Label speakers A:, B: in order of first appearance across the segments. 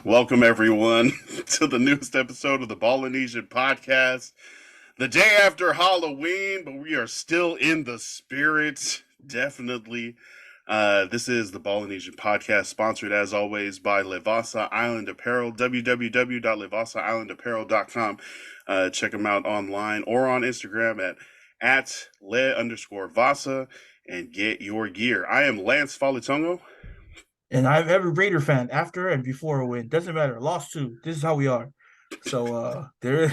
A: Welcome, everyone, to the newest episode of the Ballinesian podcast. The day after Halloween, but we are still in the spirit, definitely. This is the Ballinesian podcast, sponsored as always by Levasa Island Apparel, www.levasaislandapparel.com. Check them out online or on Instagram at le_vasa and get your gear. I am Lance Falitongo.
B: And I'm every Raider fan after and before a win. Doesn't matter. Lost too. This is how we are. So there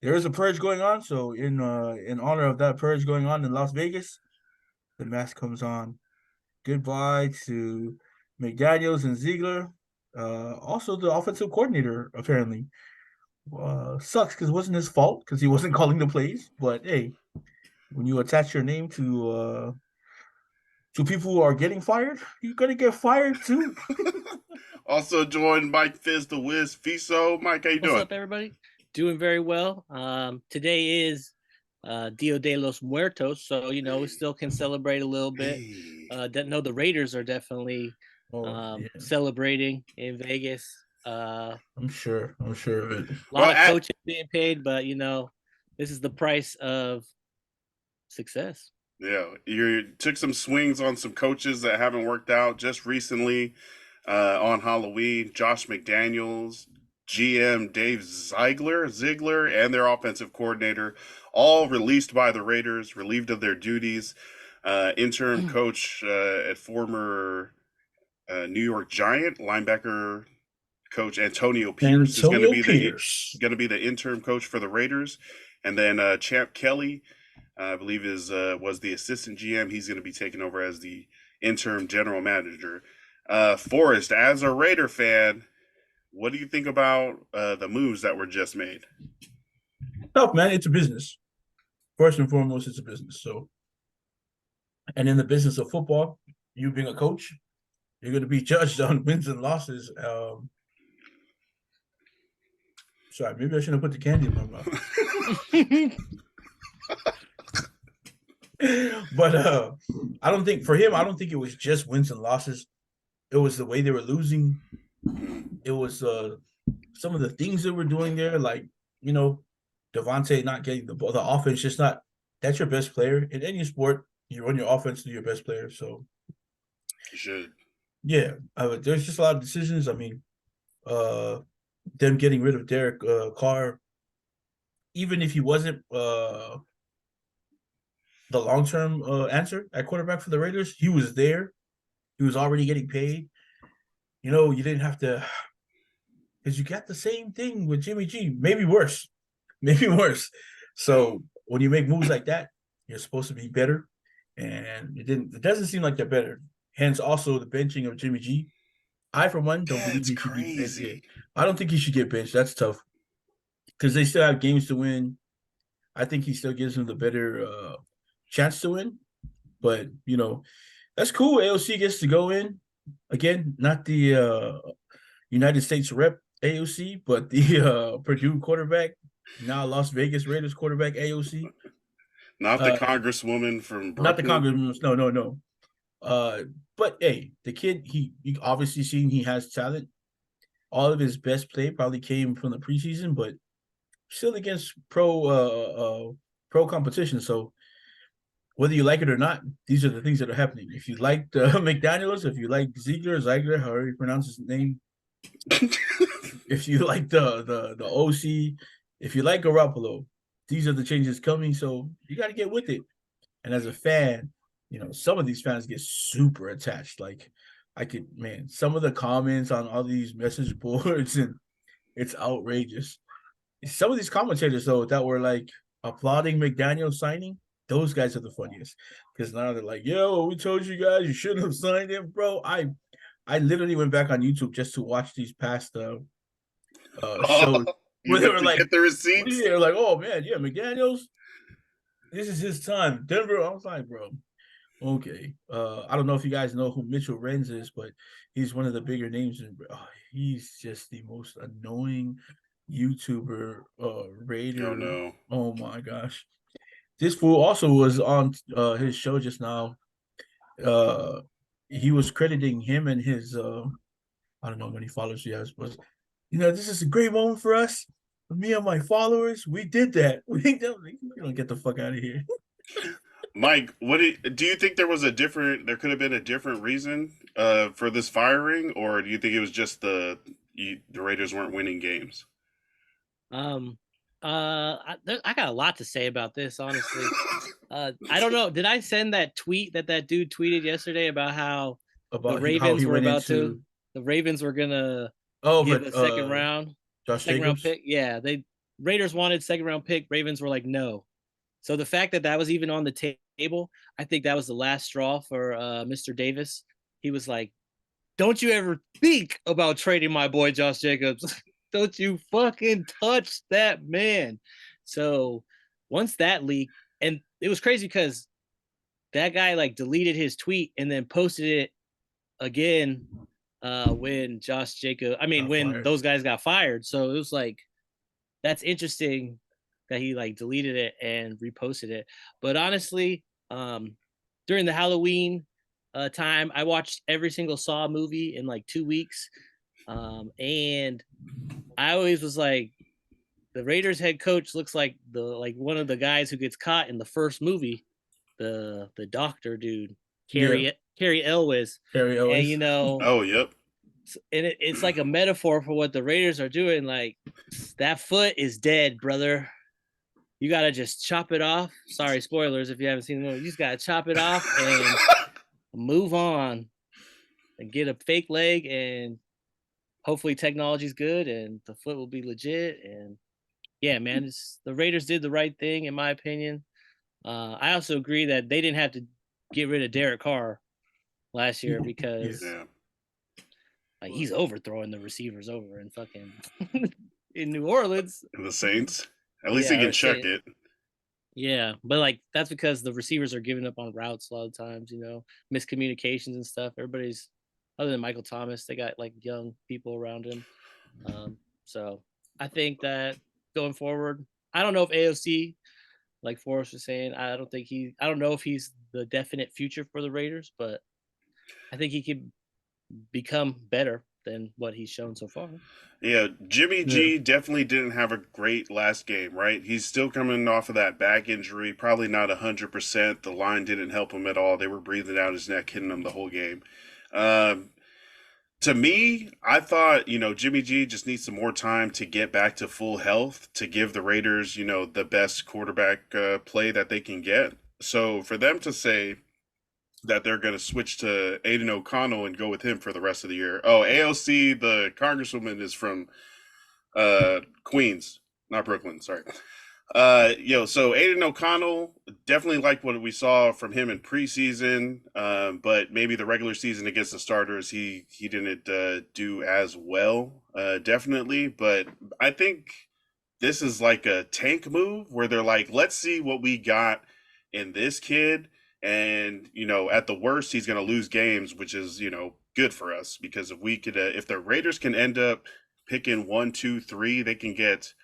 B: there is a purge going on. So in honor of that purge going on in Las Vegas, the mask comes on. Goodbye to McDaniels and Ziegler. Also the offensive coordinator, apparently. Sucks because it wasn't his fault because he wasn't calling the plays. But hey, when you attach your name to people who are getting fired, you're gonna get fired too.
A: Also joined Mike Fizz the Wiz Fiso. Mike, how you doing?
C: What's up, everybody? Doing very well. Today is Dia de los Muertos, so we still can celebrate a little bit. No, the Raiders are definitely celebrating in Vegas.
B: I'm sure of it.
C: A lot of coaches being paid, but this is the price of success.
A: Yeah, you took some swings on some coaches that haven't worked out just recently. On Halloween, Josh McDaniels, GM Dave Ziegler, and their offensive coordinator, all released by the Raiders, relieved of their duties. Interim coach at former New York Giant linebacker coach Antonio Pierce is going to be the interim coach for the Raiders, and then Champ Kelly, I believe was the assistant GM. He's going to be taking over as the interim general manager. Forrest, as a Raider fan, what do you think about the moves that were just made?
B: Tough, man. It's a business. First and foremost, it's a business. So, and in the business of football, you being a coach, you're going to be judged on wins and losses. Sorry, maybe I shouldn't have put the candy in my mouth. But I don't think it was just wins and losses. It was the way they were losing. It was some of the things they were doing there, like Devontae not getting the ball, the offense just not. That's your best player in any sport. You run your offense to your best player, so
A: you should.
B: Yeah, there's just a lot of decisions. I mean, them getting rid of Derek Carr, even if he wasn't the long-term answer at quarterback for the Raiders, he was there. He was already getting paid. You didn't have to, because you got the same thing with Jimmy G. Maybe worse. So when you make moves like that, you're supposed to be better, and it doesn't seem like they're better. Hence, also the benching of Jimmy G. I, for one, don't believe he should be benched. I don't think he should get benched. That's tough because they still have games to win. I think he still gives them the better chance to win, but that's cool. AOC gets to go in again, not the United States rep AOC, but the Purdue quarterback, now Las Vegas Raiders quarterback AOC.
A: Not the congresswoman from Brooklyn.
B: Not the congresswoman. No. But hey, the kid, he obviously seen he has talent. All of his best play probably came from the preseason, but still against pro competition. So whether you like it or not, these are the things that are happening. If you like McDaniels, if you like Ziegler, however you pronounce his name, if you like the OC, if you like Garoppolo, these are the changes coming. So you got to get with it. And as a fan, some of these fans get super attached. Like some of the comments on all these message boards, and it's outrageous. Some of these commentators, though, that were like applauding McDaniel signing, those guys are the funniest, because now they're like, "Yo, we told you guys you shouldn't have signed him, bro." I literally went back on YouTube just to watch these past shows
A: where they were like, get the receipts.
B: They're like, "Oh man, yeah, McDaniels, this is his time." Denver, I was like, "Bro, okay." I don't know if you guys know who Mitchell Renz is, but he's one of the bigger names. He's just the most annoying YouTuber Raider.
A: Oh no!
B: Oh my gosh. This fool also was on his show just now. He was crediting him and his I don't know how many followers she has, but this is a great moment for us. Me and my followers, we did that. We don't get the fuck out of here.
A: Mike, do you think there could have been a different reason for this firing, or do you think it was just the Raiders weren't winning games?
C: Um, I got a lot to say about this, honestly. I don't know. Did I send that tweet that dude tweeted yesterday about how
B: About how
C: Ravens
B: he
C: were
B: went
C: about
B: into
C: the Ravens were gonna give
B: over
C: a second round
B: Josh Jacobs.
C: pick? Yeah, Raiders wanted second round pick. Ravens were like, no. So the fact that was even on the table, I think that was the last straw for Mr. Davis. He was like, don't you ever think about trading my boy Josh Jacobs. Don't you fucking touch that man. So once that leaked, and it was crazy because that guy like deleted his tweet and then posted it again when when those guys got fired. So it was like, that's interesting that he like deleted it and reposted it. But honestly, during the Halloween time, I watched every single Saw movie in like 2 weeks. And I always was like, the Raiders head coach looks like one of the guys who gets caught in the first movie, the doctor dude, Carrie Elwes.
B: Harry
C: And
B: Ellis.
A: Oh, yep.
C: and it's like a metaphor for what the Raiders are doing. Like, that foot is dead, brother. You gotta just chop it off. Sorry, spoilers if you haven't seen the movie. You just gotta chop it off and move on and get a fake leg, and hopefully technology's good and the foot will be legit. And yeah, man, the Raiders did the right thing in my opinion. I also agree that they didn't have to get rid of Derek Carr last year because
A: Yeah.
C: like, he's overthrowing the receivers over in fucking in New Orleans.
A: The Saints. At least he can check it.
C: Yeah, but like that's because the receivers are giving up on routes a lot of times, miscommunications and stuff. Everybody's, other than Michael Thomas, they got like young people around him. So I think that going forward, I don't know if AOC, like Forrest was saying, I don't know if he's the definite future for the Raiders, but I think he could become better than what he's shown so far.
A: Yeah, Jimmy G definitely didn't have a great last game, right? He's still coming off of that back injury, probably not 100%. The line didn't help him at all. They were breathing out his neck, hitting him the whole game. To me, I thought, Jimmy G just needs some more time to get back to full health to give the Raiders, the best quarterback play that they can get. So for them to say that they're going to switch to Aiden O'Connell and go with him for the rest of the year. Oh, AOC, the congresswoman, is from Queens, not Brooklyn. Sorry. So Aiden O'Connell, definitely liked what we saw from him in preseason, but maybe the regular season against the starters, he didn't do as well, definitely. But I think this is like a tank move where they're like, let's see what we got in this kid. And, at the worst, he's going to lose games, which is, good for us because if the Raiders can end up picking 1, 2, 3, they can get,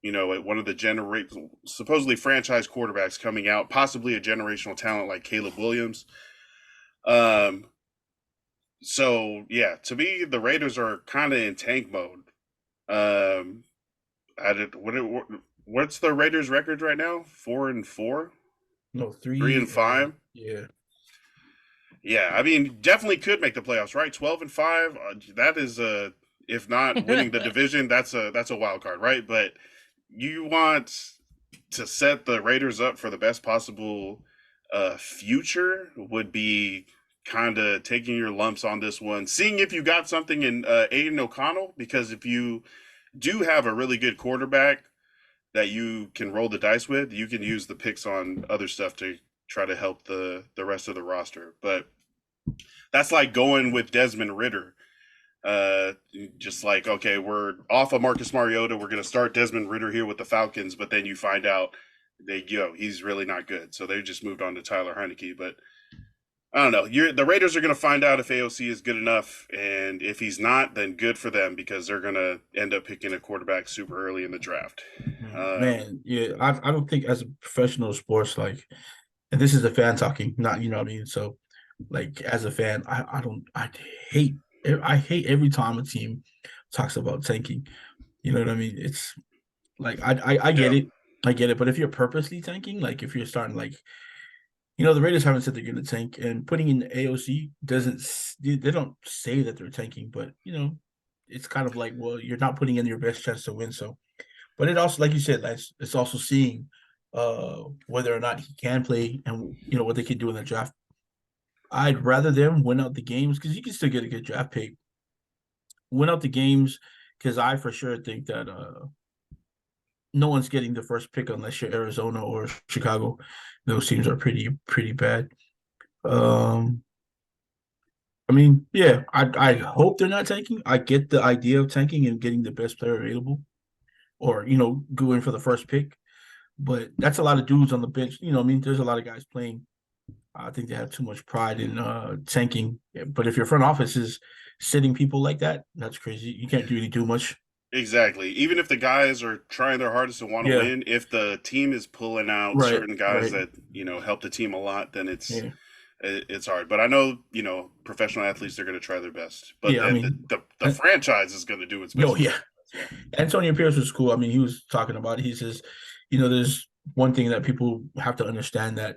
A: one of the supposedly franchise quarterbacks coming out, possibly a generational talent like Caleb Williams. So yeah, to me, the Raiders are kind of in tank mode. What's the Raiders' record right now? 4-4.
B: No,
A: 3-5.
B: Yeah.
A: Yeah, I mean, definitely could make the playoffs, right? 12-5. That is if not winning the division, that's a wild card, right? But you want to set the Raiders up for the best possible future would be kind of taking your lumps on this one, seeing if you got something in Aiden O'Connell, because if you do have a really good quarterback that you can roll the dice with, you can use the picks on other stuff to try to help the rest of the roster. But that's like going with Desmond Ridder. Just like, okay, we're off of Marcus Mariota. We're going to start Desmond Ridder here with the Falcons, but then you find out he's really not good. So they just moved on to Tyler Heineke. But I don't know. The Raiders are going to find out if AOC is good enough, and if he's not, then good for them because they're going to end up picking a quarterback super early in the draft.
B: Man, yeah, I don't think as a professional sports, like, and this is a fan talking, not, you know what I mean? So, like, as a fan, I hate I hate every time a team talks about tanking. You know what I mean? It's like I get
A: Yeah,
B: it. I get it. But if you're purposely tanking, like if you're starting like the Raiders haven't said they're going to tank, and putting in the AOC doesn't. They don't say that they're tanking, but it's kind of like, well, you're not putting in your best chance to win. So, but it also, like you said, Lance, it's also seeing whether or not he can play and what they can do in the draft. I'd rather them win out the games because you can still get a good draft pick. Win out the games because I for sure think that no one's getting the first pick unless you're Arizona or Chicago. Those teams are pretty bad. Um, I mean, yeah, I hope they're not tanking. I get the idea of tanking and getting the best player available, or going for the first pick. But that's a lot of dudes on the bench. I mean, there's a lot of guys playing. I think they have too much pride in tanking. But if your front office is sitting people like that, that's crazy. You can't really do much.
A: exactly. Even if the guys are trying their hardest and want to
B: Yeah,
A: win, if the team is pulling out
B: right,
A: certain guys
B: right.
A: that help the team a lot, then
B: Yeah,
A: it's hard. But I know professional athletes are going to try their best, but
B: yeah. I mean,
A: the franchise is going to do its
B: no,
A: best to
B: yeah.
A: try as well.
B: Antonio Pierce was cool. I mean, he was talking about it. He says, there's one thing that people have to understand that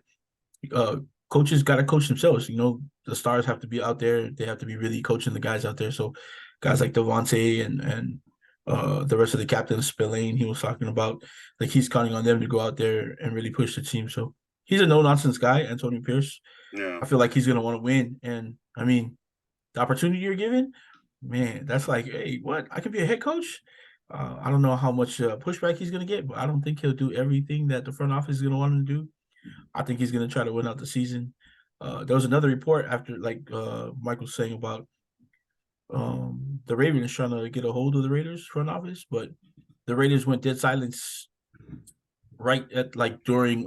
B: uh, coaches got to coach themselves. The stars have to be out there. They have to be really coaching the guys out there. So guys like Devontae and the rest of the captains, Spillane, he was talking about, like, he's counting on them to go out there and really push the team. So he's a no-nonsense guy, Antonio Pierce.
A: Yeah,
B: I feel like he's going to want to win. And, I mean, the opportunity you're given, man, that's like, hey, what? I could be a head coach? I don't know how much pushback he's going to get, but I don't think he'll do everything that the front office is going to want him to do. I think he's going to try to win out the season. There was another report after, like Mike was saying about the Ravens trying to get a hold of the Raiders front office, but the Raiders went dead silence right at like during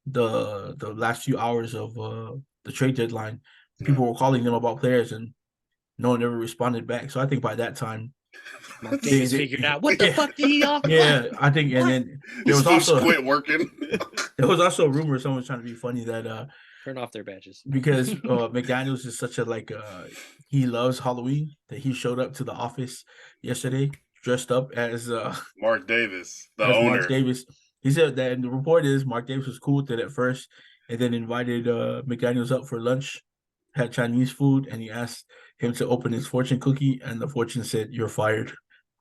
B: the last few hours of the trade deadline.
A: yeah.
B: People were calling them about players, and no one ever responded back. So I think by that time,
C: Mark Davis figured out what the
B: yeah,
C: fuck did he offer?
B: yeah, I think, and then there
A: These
B: was
A: fools
B: also
A: quit working.
B: there was also a rumor someone was trying to be funny that
C: Turn off their badges.
B: because McDaniels is such a he loves Halloween that he showed up to the office yesterday dressed up
A: Mark Davis, the
B: as Mark
A: owner.
B: Davis. He said that, and the report is Mark Davis was cool with it at first, and then invited McDaniels up for lunch, had Chinese food, and he asked him to open his fortune cookie, and the fortune said, "You're fired."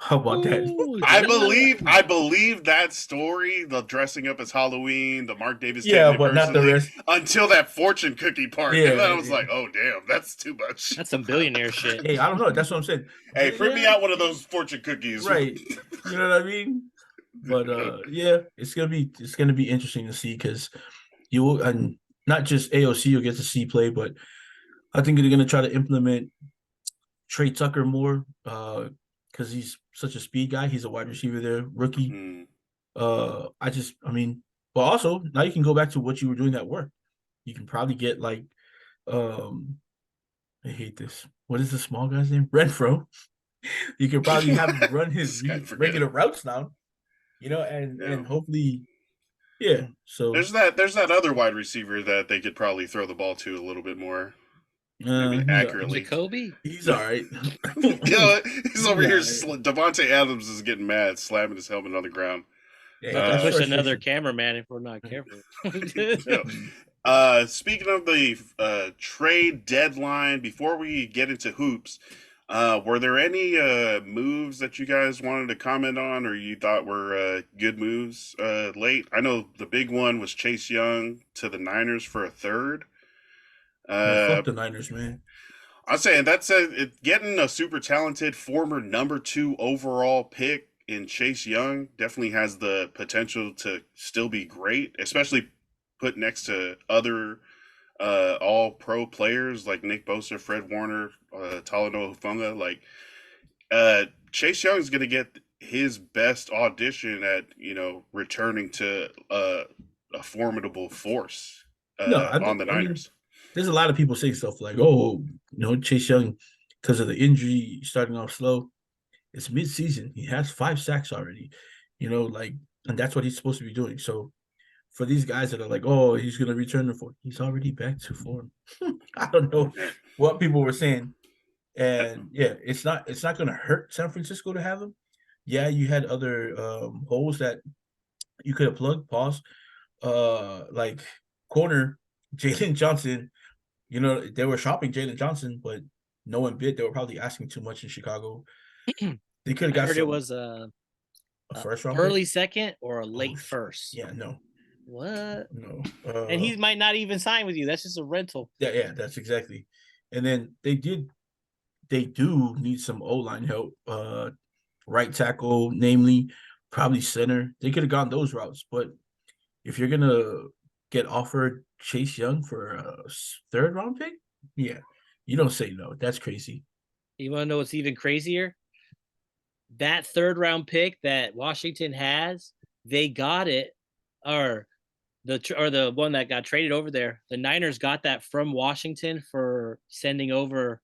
B: How about that?
C: Ooh,
A: I believe that story, the dressing up as Halloween, the Mark Davis taking
B: Yeah,
A: it
B: but not the
A: personally,
B: rest.
A: until that fortune cookie part. And then I
B: Yeah,
A: was
B: yeah.
A: like, oh damn, that's too much.
C: that's some billionaire shit.
B: Hey, I don't know. That's what I'm saying.
A: Hey, print me
B: Yeah,
A: out one of those fortune cookies.
B: right. You know what I mean? But yeah, it's gonna be interesting to see because you will, and not just AOC you'll get to see play, but I think they're gonna try to implement Trey Tucker more because he's such a speed guy. He's a wide receiver there, rookie.
A: Mm.
B: I mean, but also now you can go back to what you were doing at work. You can probably get like um I hate this. What is the small guy's name? Renfro. You could probably have him run his
A: This guy, forget
B: regular
A: it.
B: routes now, and
A: Yeah.
B: and hopefully, yeah. So
A: There's that other wide receiver that they could probably throw the ball to a little bit more, maybe
B: he's all right.
A: accurately.
C: Jacoby?
B: He's all right.
A: He's over
B: He's
A: here.
B: all right.
A: Devontae Adams is getting mad, slamming his helmet on the ground.
B: Hey,
C: About to
B: that's
C: push another
B: frustration.
C: cameraman if we're not careful.
A: Yeah. Speaking of the trade deadline, before we get into hoops, were there any moves that you guys wanted to comment on, or you thought were good moves late? I know the big one was Chase Young to the Niners for a third.
B: Man,
A: Uh,
B: fuck the Niners, man.
A: I'm saying getting a super talented former number 2 overall pick in Chase Young definitely has the potential to still be great, especially put next to other all pro players like Nick Bosa, Fred Warner, Talanoa Hufanga. Like Chase Young is going to get his best audition at returning to a formidable force
B: No,
A: on the
B: I mean,
A: Niners.
B: there's a lot of people saying stuff like, "Oh, Chase Young, because of the injury, starting off slow. It's mid-season. He has 5 sacks already. Like, and that's what he's supposed to be doing. So for these guys that are like, oh, he's gonna return to form, he's already back to form. I don't know what people were saying. And yeah, it's not going to hurt San Francisco to have him. Yeah, you had other holes that you could have plugged. Pause. Like corner Jalen Johnson. You know, they were shopping Jalen Johnson, but no one bid. They were probably asking too much in Chicago. They could have
C: I
B: got
C: heard it
B: some
C: was
B: a first round
C: early
B: pick.
C: second or a
B: Oh,
C: late first.
B: yeah, no,
C: What?
B: no.
C: And he might not even sign with you. That's just a rental.
B: Yeah, that's exactly. And then they do need some O line help. Right tackle, namely, probably center. They could have gone those routes, but if you're gonna get offered Chase Young for a third round pick, yeah, you don't say no. That's crazy.
C: You want to know what's even crazier? That third round pick that Washington has, they got it, or the one that got traded over there. The Niners got that from Washington for sending over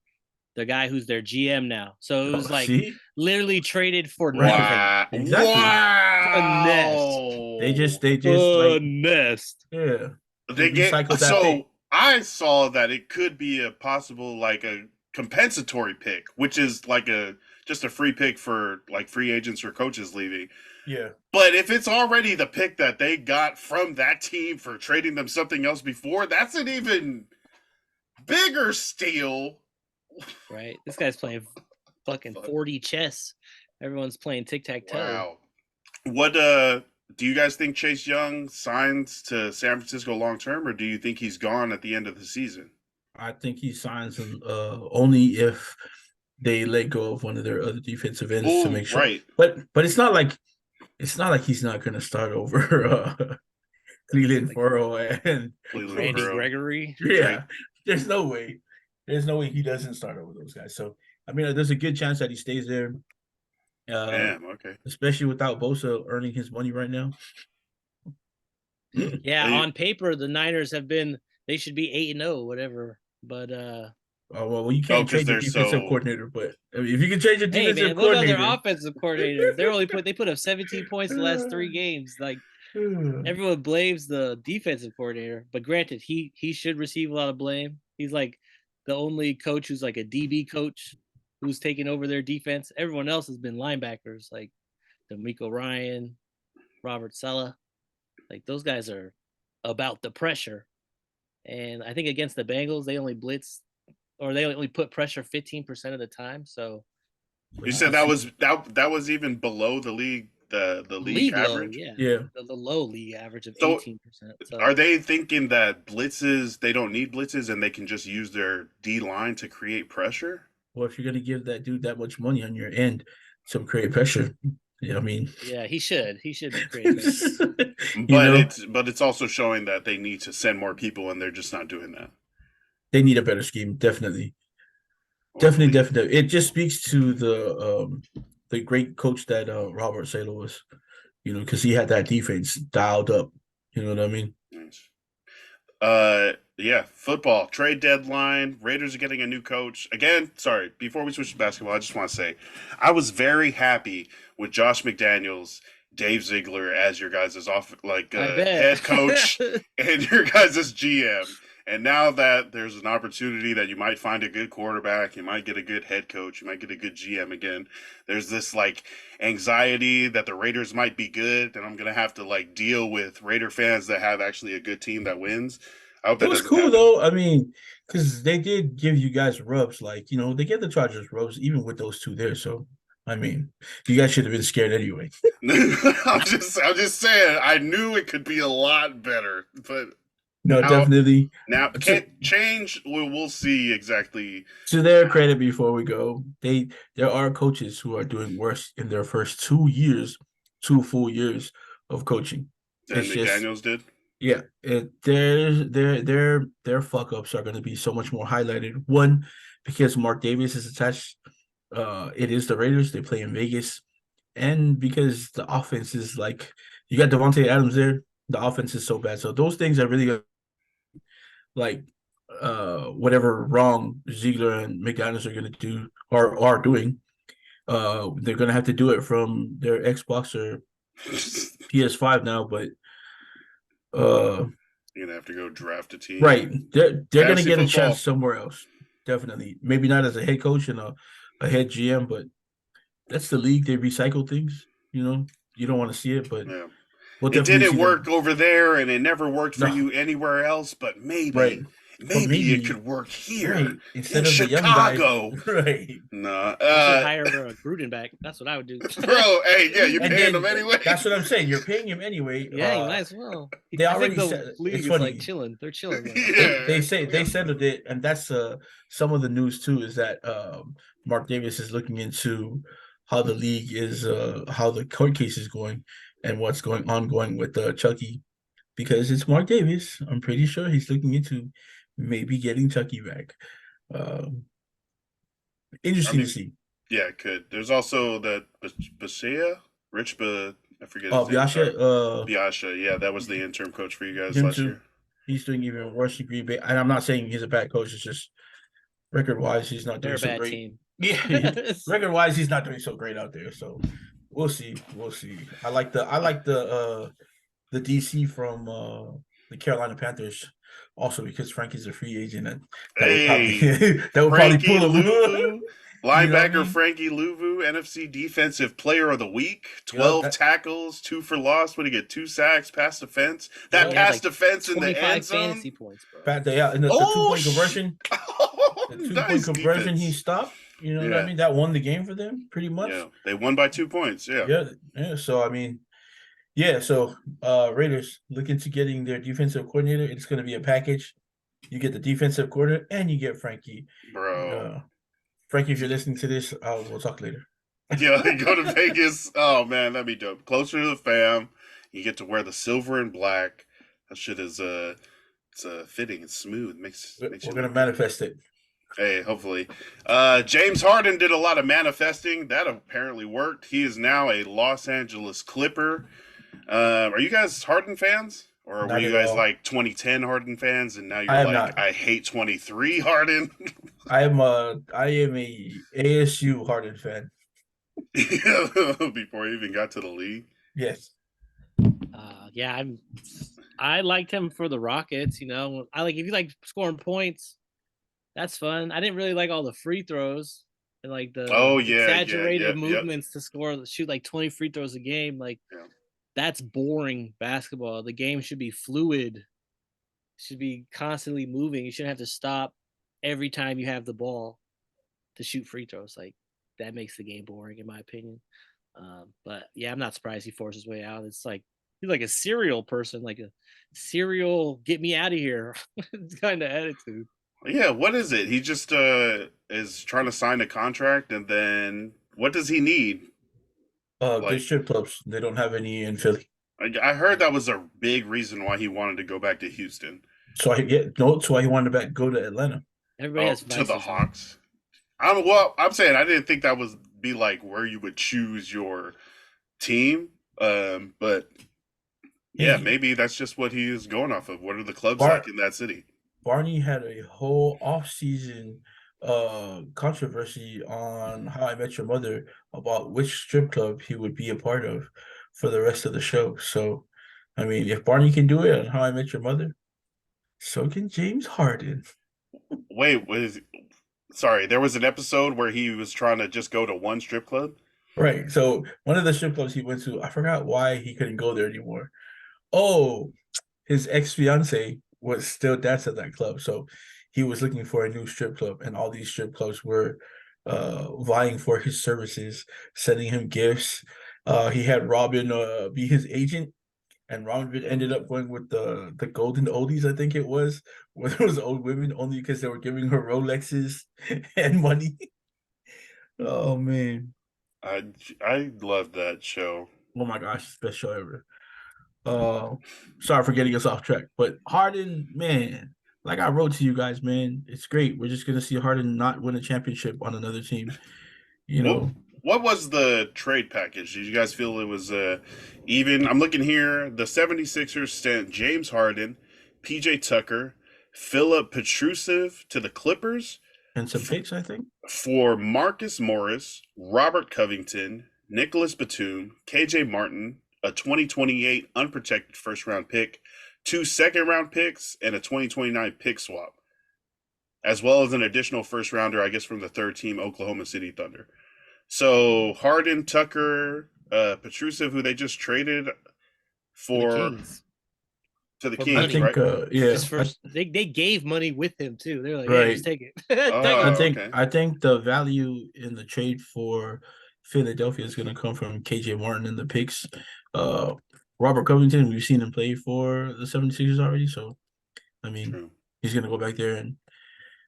C: the guy who's their GM now. So it was like
B: See,
C: literally traded for
B: right?
C: nothing.
B: Exactly.
A: Wow.
B: They just like
C: nest.
B: yeah.
A: They get
B: recycled that pick.
A: so I saw that it could be a possible like a compensatory pick, which is like just a free pick for like free agents or coaches leaving.
B: Yeah.
A: But if it's already the pick that they got from that team for trading them something else before, that's an even bigger steal.
C: Right? This guy's playing fucking 40 chess. Everyone's playing tic-tac-toe.
A: Wow. What do you guys think Chase Young signs to San Francisco long term, or do you think he's gone at the end of the season?
B: I think he signs him only if they let go of one of their other defensive ends to make sure.
A: Right.
B: But it's not like he's not going to start over Cleveland Furrow and
C: Randy Gregory.
B: Yeah, there's no way. There's no way he doesn't start over those guys. So I mean, there's a good chance that he stays there.
A: Damn, okay.
B: Especially without Bosa earning his money right now.
C: Yeah, on paper, the Niners they should be 8-0, whatever. But
B: well, you can't change your defensive coordinator, but I mean, if you can change your defensive
C: coordinator, what about their offensive coordinator? They put up 17 points the last 3 games. Like everyone blames the defensive coordinator, but granted, he should receive a lot of blame. He's like the only coach who's like a DB coach who's taken over their defense. Everyone else has been linebackers like D'Amico Ryan, Robert Saleh. Like those guys are about the pressure. And I think against the Bengals, they only blitz or they only put pressure 15% of the time. So
A: you said that was even below the league the league average?
C: Low, yeah. The low league average of 18%. So
A: are they thinking that they don't need blitzes and they can just use their D line to create pressure?
B: Well, if you're gonna give that dude that much money on your end to create pressure, I mean,
C: yeah, he should create pressure.
A: But it's also showing that they need to send more people, and they're just not doing that.
B: They need a better scheme, definitely. Definitely. It just speaks to the great coach that Robert Saleh was, because he had that defense dialed up. You know what I mean?
A: Yeah, football trade deadline. Raiders are getting a new coach again. Sorry, before we switch to basketball, I just want to say I was very happy with Josh McDaniels, Dave Ziegler as your guys' head coach and your guys' GM. And now that there's an opportunity that you might find a good quarterback, you might get a good head coach, you might get a good GM again. There's this anxiety that the Raiders might be good, and I'm gonna have to deal with Raider fans that have actually a good team that wins. I hope that was
B: cool though. I mean, because they did give you guys rubs, they gave the Chargers rubs even with those two there. So I mean, you guys should have been scared anyway.
A: I'm just saying. I knew it could be a lot better, but.
B: No, definitely.
A: Now, can't change. We'll see exactly.
B: To their credit, before we go, there are coaches who are doing worse in their first 2 years, 2 full years of coaching.
A: And McDaniels did.
B: Yeah, their fuck ups are going to be so much more highlighted. One, because Mark Davis is attached. It is the Raiders. They play in Vegas, and because the offense is you got Devontae Adams there. The offense is so bad. So those things are really whatever wrong Ziegler and McDaniels are going to do or are doing, they're going to have to do it from their Xbox or PS5 now. But
A: you're gonna have to go draft a team,
B: right? They're going to get a chance somewhere else. definitely. Maybe not as a head coach and a head GM, but that's the league. They recycle things. You don't want to see it, but
A: Yeah.
B: we'll
A: It
B: definitely see
A: didn't work
B: them.
A: over there and it never worked for
B: No,
A: you anywhere else, but
B: right. But
A: maybe it
B: maybe
A: could work here
B: right instead
A: in
B: of the young guys,
A: Chicago.
B: right?
A: Nah,
C: You should hire Gruden back. That's what I would do.
A: bro, hey, yeah, you
B: And
A: paying them
B: then
A: anyway.
B: that's what I'm saying. You're paying him anyway.
C: Yeah, you might as well.
B: They
C: I think
B: already
C: the
B: said
C: league
B: it's
C: is like
B: funny.
C: chilling. They're chilling now.
B: They
A: Yeah,
B: say they settled it, and that's some of the news too. Is that Mark Davis is looking into how the league is, how the court case is going, and what's going with Chucky, because it's Mark Davis. I'm pretty sure he's looking into maybe getting Chucky back. Um,
A: I
B: Interesting to
A: mean,
B: see.
A: yeah, it could. There's also that Bashia, I forget his name.
B: Biasha,
A: Sorry, Biasha. Yeah, that was the interim coach for you guys
B: him
A: last
B: too.
A: year.
B: He's doing even worse in Green Bay, and I'm not saying he's a bad coach. It's just record wise, he's not
C: They're
B: doing
C: a
B: so
C: bad
B: great.
C: team.
B: Yeah, record wise, he's not doing so great out there. So we'll see. We'll see. I like the DC from the Carolina Panthers also because Frankie's a free agent and that would probably
A: Hey,
B: that would probably
A: Frankie
B: pull him.
A: Louvu,
B: You know what I
A: linebacker
B: mean?
A: Frankie Louvu, NFC Defensive Player of the Week,
B: Yep,
A: 12 tackles, 2 for loss. What did he get? 2 sacks, pass defense. That
B: yep.
C: He had
A: pass
C: like
A: defense in the
C: 25
A: end zone.
C: fantasy points, bro.
B: Yeah, and the two
A: Oh,
B: point conversion, the 2 point
A: nice
B: conversion he
A: defense.
B: stopped. You know what I
A: Yeah,
B: mean? That won the game for them pretty
A: yeah.
B: much.
A: They won by 2 points. Yeah.
B: Yeah, yeah. So I mean, yeah. So Raiders looking to getting their defensive coordinator. It's going to be a package. You get the defensive coordinator and you get Frankie.
A: Bro.
B: Frankie, if you're listening to this, we'll talk later.
A: Yeah, go to Vegas. Oh man, that'd be dope. Closer to the fam. You get to wear the silver and black. That shit is it's fitting and smooth. Makes
B: We're
A: you
B: gonna
A: look good.
B: manifest it.
A: Hey, hopefully. James Harden did a lot of manifesting. That apparently worked. He is now a Los Angeles Clipper. Are you guys Harden fans? Or were
B: Not
A: you
B: at
A: guys
B: all.
A: like 2010 Harden fans and now
B: I
A: you're
B: am
A: like,
B: not.
A: I hate 23 Harden?
B: I am a ASU Harden fan.
A: Before he even got to the league.
B: Yes.
C: Yeah, I liked him for the Rockets. I like if you like scoring points, that's fun. I didn't really like all the free throws and like the
A: Oh yeah,
C: exaggerated
A: yep.
C: movements to shoot like 20 free throws a game. Like
A: Yeah.
C: that's boring basketball. The game should be fluid. Should be constantly moving. You shouldn't have to stop every time you have the ball to shoot free throws. Like that makes the game boring, in my opinion. But yeah, I'm not surprised he forced his way out. It's like he's like a serial person, like a serial get me out of here kind of attitude.
A: Yeah, what is it? He just is trying to sign a contract and then what does he need?
B: Good
A: Like
B: strip clubs. They don't have any in Philly.
A: I heard that was a big reason why he wanted to go back to Houston.
B: That's why he wanted to go to Atlanta.
C: Everybody has
A: To the
C: vices.
A: Hawks. I'm saying I didn't think that was be like where you would choose your team. But yeah,
B: Hey,
A: maybe that's just what he is going off of. What are the clubs like
B: Bar-
A: in that city?
B: Barney had a whole off-season controversy on How I Met Your Mother about which strip club he would be a part of for the rest of the show. So, I mean, if Barney can do it on How I Met Your Mother, so can James Harden.
A: Wait, sorry, there was an episode where he was trying to just go to one strip club.
B: Right. So one of the strip clubs he went to, I forgot why he couldn't go there anymore. Oh, his ex-fiance was still dancing at that club. So he was looking for a new strip club, and all these strip clubs were vying for his services, sending him gifts. He had Robin be his agent, and Robin ended up going with the Golden Oldies, I think it was, where there was old women only because they were giving her Rolexes and money. Oh man.
A: I love that show.
B: Oh my gosh, best show ever. Sorry for getting us off track, but Harden, man, like I wrote to you guys, man, it's great. We're just gonna see Harden not win a championship on another team. You
A: What
B: know,
A: what was the trade package? Did you guys feel it was even? I'm looking here. The 76ers sent James Harden, PJ Tucker, Philip Petrusev to the Clippers
B: and some picks, I think.
A: for Marcus Morris, Robert Covington, Nicholas Batum, KJ Martin, a 2028 unprotected first round pick, 2 second round picks, and a 2029 pick swap. as well as an additional first rounder, I guess, from the third team, Oklahoma City Thunder. So Harden, Tucker, Petrusev, who they just traded
C: The
A: for
C: Kings.
A: to the
C: For
B: I
A: Kings,
C: money.
A: right?
B: think, yeah,
C: Just for they gave money with him too. They're like, yeah,
B: right.
C: just take it. Take
A: Oh,
C: it.
A: okay.
B: I think the value in the trade for Philadelphia is going to come from KJ Martin and the picks. Uh, Robert Covington, we've seen him play for the 76ers already, so I mean,
A: True.
B: he's going to go back there and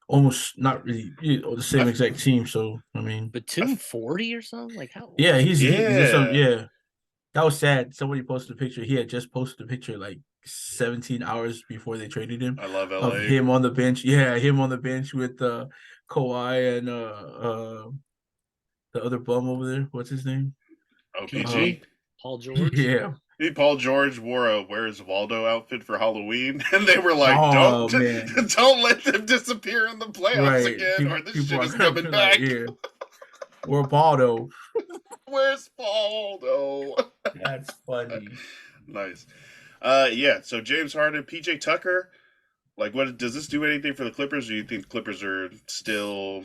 B: almost not really the same
A: I,
B: exact team. So I mean,
A: I,
C: Batum 40 or something? Like how old
B: yeah,
C: is he?
B: he's just some
A: yeah,
B: yeah. That was sad. Somebody posted a picture. He had just posted a picture like 17 hours before they traded him
A: I love
B: of
A: LA.
B: him on the bench. Yeah, him on the bench with Kawhi and the other bum over there. What's his name? Uh,
A: OPG.
C: Paul George.
B: yeah.
A: Paul George wore a "Where's Waldo" outfit for Halloween, and they were like,
B: Oh
A: "Don't,
B: man.
A: don't let them disappear in the playoffs
B: Right.
A: again, or this
B: People
A: shit
B: are
A: is
B: gonna
A: coming
B: be like,
A: back."
B: yeah. Or Baldo.
A: Where's Waldo?
B: That's funny.
A: Nice. Yeah. So James Harden, PJ Tucker. Like, what does this do anything for the Clippers? Or do you think the Clippers are still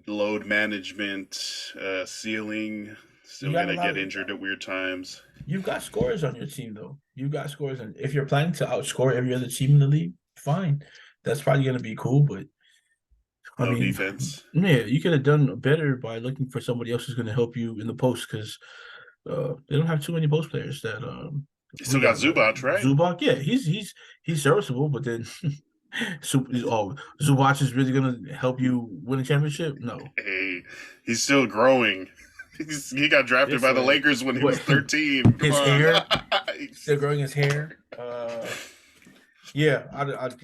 A: load management, ceiling,
B: You
A: still
B: got a
A: gonna
B: lot
A: get
B: of
A: injured at weird times?
B: you've got scorers on your team though. You've got scorers, and if you're planning to outscore every other team in the league, fine. That's probably gonna be cool, but I
A: No
B: mean,
A: defense.
B: yeah, you could have done better by looking for somebody else who's going to help you in the post because they don't have too many post players. That
A: You
B: we
A: still got
B: got
A: Zubac, right?
B: Zubac. Yeah, he's serviceable, but then Zubac is really going to help you win a championship? No.
A: Hey, he's still growing. He got drafted
C: This
A: by the
C: way.
A: Lakers when he
B: What
A: was 13. Come
B: his
A: on.
B: hair still growing his hair. Yeah,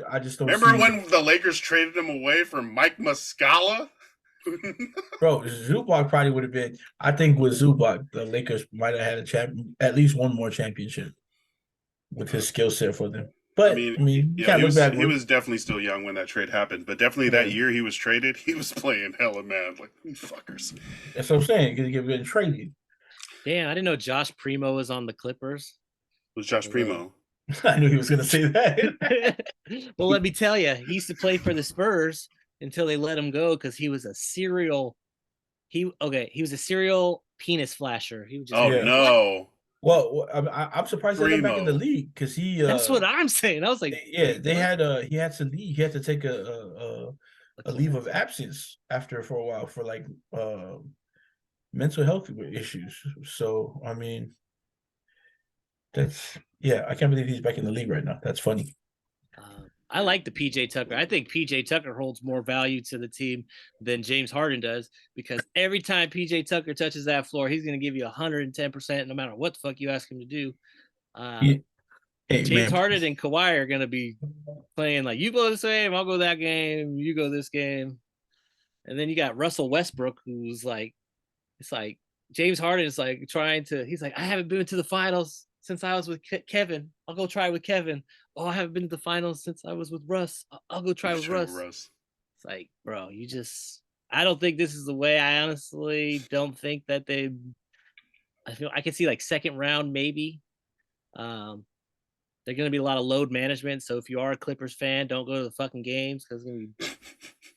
B: I just don't
A: Remember
B: see.
A: when the Lakers traded him away for Mike Muscala?
B: Bro, Zubac probably would have been. I think with Zubac, the Lakers might have had at least one more championship with his skill set for them.
A: I
B: But
A: mean,
B: I mean, you
A: you know,
B: can't look
A: he
B: backward.
A: was definitely still young when that trade happened, but definitely that
B: Yeah,
A: year he was traded, he was playing hella mad. Like, you fuckers. It
B: that's what I'm saying. Because you're getting traded.
C: Damn, I didn't know Josh Primo was on the Clippers.
A: was Josh
B: Uh,
A: Primo.
B: I knew he was going to say that.
C: Well, let me tell you, he used to play for the Spurs until they let him go because he was a serial. He was a serial penis flasher. He was just
A: Oh,
C: like,
B: Yeah.
C: what?
A: no.
B: Well, I'm surprised they let him back in the
A: Primo.
B: league because he.
C: That's what I'm saying. I was like,
B: Yeah,
C: wait,
B: they
C: what?
B: had he had to leave. He had to take a leave of
C: clearance?
B: absence after for a while for like mental health issues. So I mean, that's yeah. I can't believe he's back in the league right now. That's funny.
C: I like the PJ Tucker. I think PJ Tucker holds more value to the team than James Harden does because every time PJ Tucker touches that floor, he's going to give you 110% no matter what the fuck you ask him to do.
B: Yeah. Hey
C: James
B: man,
C: Harden and Kawhi are going to be playing like you go this game, I'll go that game, you go this game. And then you got Russell Westbrook, who's like, it's like James Harden is like he's like, I haven't been to the finals since I was with Kevin. I'll go try with Kevin. Oh, I haven't been to the finals since I was with Russ. I'll go try with Russ. It's like, bro, I don't think this is the way. I honestly don't think that I can see like second round maybe. They're going to be a lot of load management. So if you are a Clippers fan, don't go to the fucking games because